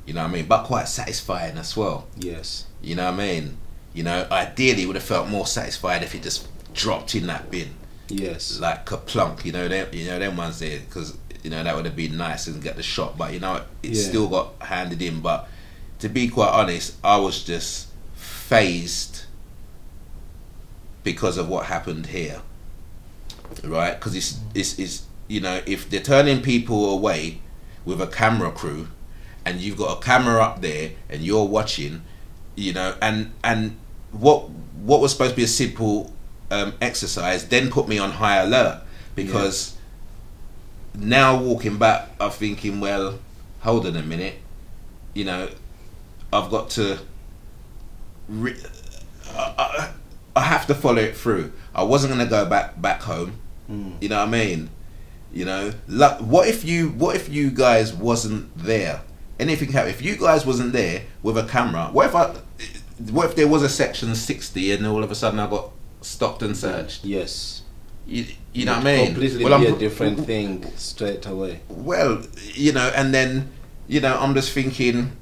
You know what I mean? But quite satisfying as well. Yes. You know what I mean? You know, ideally would have felt more satisfied if it just dropped in that bin. Yes. Like kaplunk, you know them ones there, because you know that would have been nice and get the shot, but you know it still got handed in. But to be quite honest, I was just phased because of what happened here, right? Because it's you know, if they're turning people away with a camera crew, and you've got a camera up there and you're watching, you know, and what was supposed to be a simple exercise then put me on high alert, because now walking back I'm thinking, well, hold on a minute, you know, I've got to I have to follow it through. I wasn't going to go back home. You know what I mean? You know, like, what if you guys wasn't there? Anything happen? If you guys wasn't there with a camera, what if there was a section 60 and all of a sudden I got stopped and searched? Yes. You know what I mean? Completely be a different thing straight away. Well, you know, and then, you know, I'm just thinking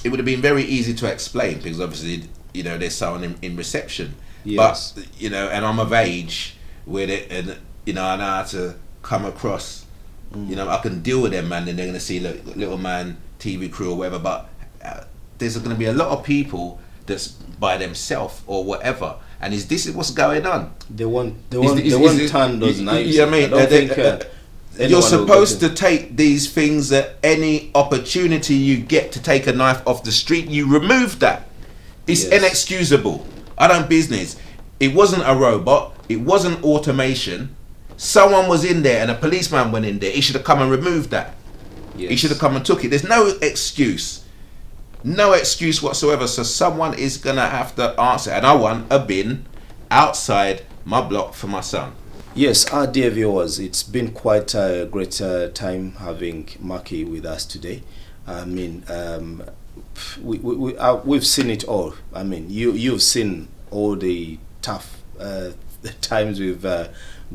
it would have been very easy to explain because obviously, you know, there's someone in reception. Yes. But, you know, and I'm of age with it, and, you know, I know how to come across, you know, I can deal with them, man, and they're going to see little man, TV crew or whatever, but there's going to be a lot of people that's by themselves or whatever, and this is what's going on. They won't turn those knives. You know what I mean? You're supposed to take these things at any opportunity you get to take a knife off the street. You remove that. It's inexcusable. I don't business. It wasn't a robot. It wasn't automation. Someone was in there and a policeman went in there. He should have come and removed that. He should have come and took it. There's no excuse. No excuse whatsoever. So someone is going to have to answer. And I want a bin outside my block for my son. Yes, our dear viewers, it's been quite a great time having Marcky with us today. I mean, we've seen it all. I mean, you've seen all the tough times we've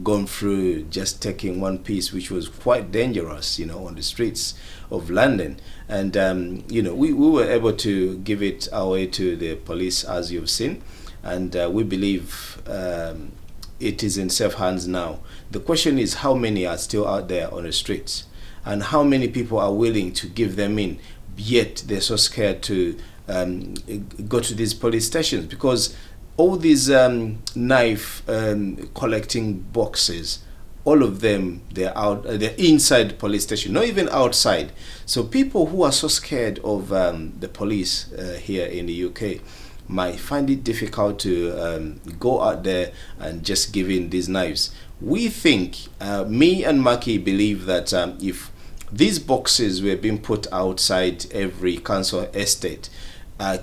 gone through just taking one piece, which was quite dangerous, you know, on the streets of London. And, you know, we were able to give it away to the police, as you've seen. And we believe it is in safe hands now. The question is how many are still out there on the streets and how many people are willing to give them in, yet they're so scared to go to these police stations, because all these knife collecting boxes, all of them, they're inside police station, not even outside. So people who are so scared of the police here in the UK might find it difficult to go out there and just give in these knives. We think, me and Marcky believe that if these boxes were being put outside every council estate,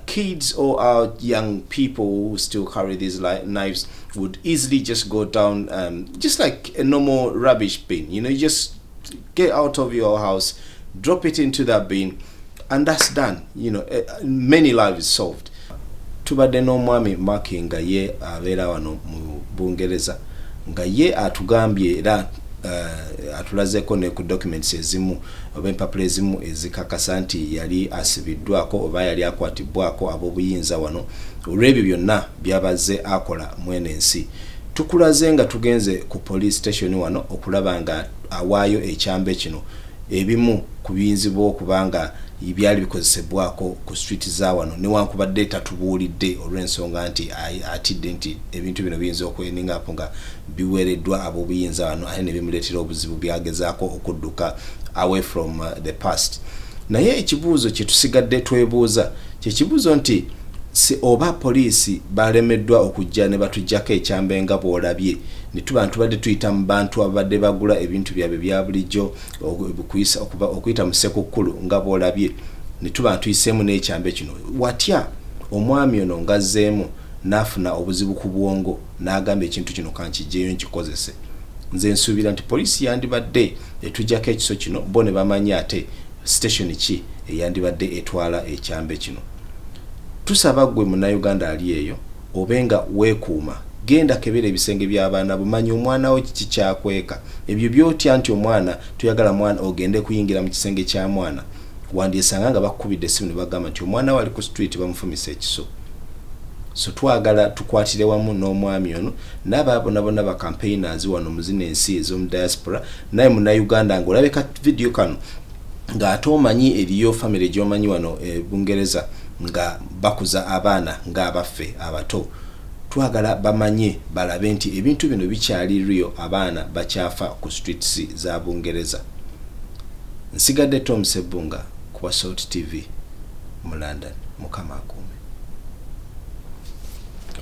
kids or our young people who still carry these knives would easily just go down, just like a normal rubbish bin. You know, you just get out of your house, drop it into that bin, and that's done. You know, many lives solved. Tubadde n'omwami Marcky nga ye abeera wano mu Bungereza, nga ye atugambye era atulazeko ne ku documents ezimu oba empapula ezimu ezikakasa nti yali asibiddwako oba yali akwatibwako ab'obuyinza wano olw'ebyo byonna byabaze akola mwene ensi. Tukulaze nga tugenze ku police station wano okulaba nga awaayo ekyambe kino ebimu ku biyinzibwa okubanga byali bikozesebwako ku street za wano newankubadde tatubuulidde olw'ensonga nti atidde nti ebintu bino biyinza okweningapo nga biweereddwa ab'obuyinza wano ate ne bimuleetera obuzibu byagezaako okudduka away from the past. Naye ekibuuzo kye tusigadde twebuuza kye kibuuzo nti oba poliisi balemeddwa okujja ne batujjako ekyambe nga bw'olabye ne tuba ntubadde tuyita mu bantu abadde bagula ebintu byabwe bya bulijjo okuyita mu Ssekukkulu nga bw'olabye ne tuba ntuyiseemu n'ekyambe kino. Watya omwami ono ngazzeemu n'afuna obuzibu ku bwongo n'agamba ekintu kino kankijjeeyo nkikozese? Nze nsuubira nti poliisi yandibadde etujjako ekiso kino bo ne bamanya ate station ki eyandibadde etwala ekyambe kino. Tusaba gwe munnayuganda ali eyo obenga weekuuma, genda kebera ebisenge by'abaana bumanyi omwana wo kiki kyakweka. Ebyo byotya nti omwana tuyagala mwana ogende kuyingira mu kisenge kya mwana, wandyesanga nga bakubidde essimu ne bagamba nti omwana we ali ku street bamufumisa ekiso. So twagala tukwatire wamu n'omwami ono n'abaabo bonna ba campaigners wano mu zino ensi ez'omu diaspora, naye munnayuganda ng'olabeka video kano ng'ate omanyi eriyo family gy'omanyi wano e Bungereza nga bakuza abaana ng'abaffe abato. Twagala bamanye balabe nti ebintu bino bikyali rio, abaana bakyafa ku streets za Bungereza. Nsigadde Tom Sebunga ku Salt TV mu London. Mukama akuuma.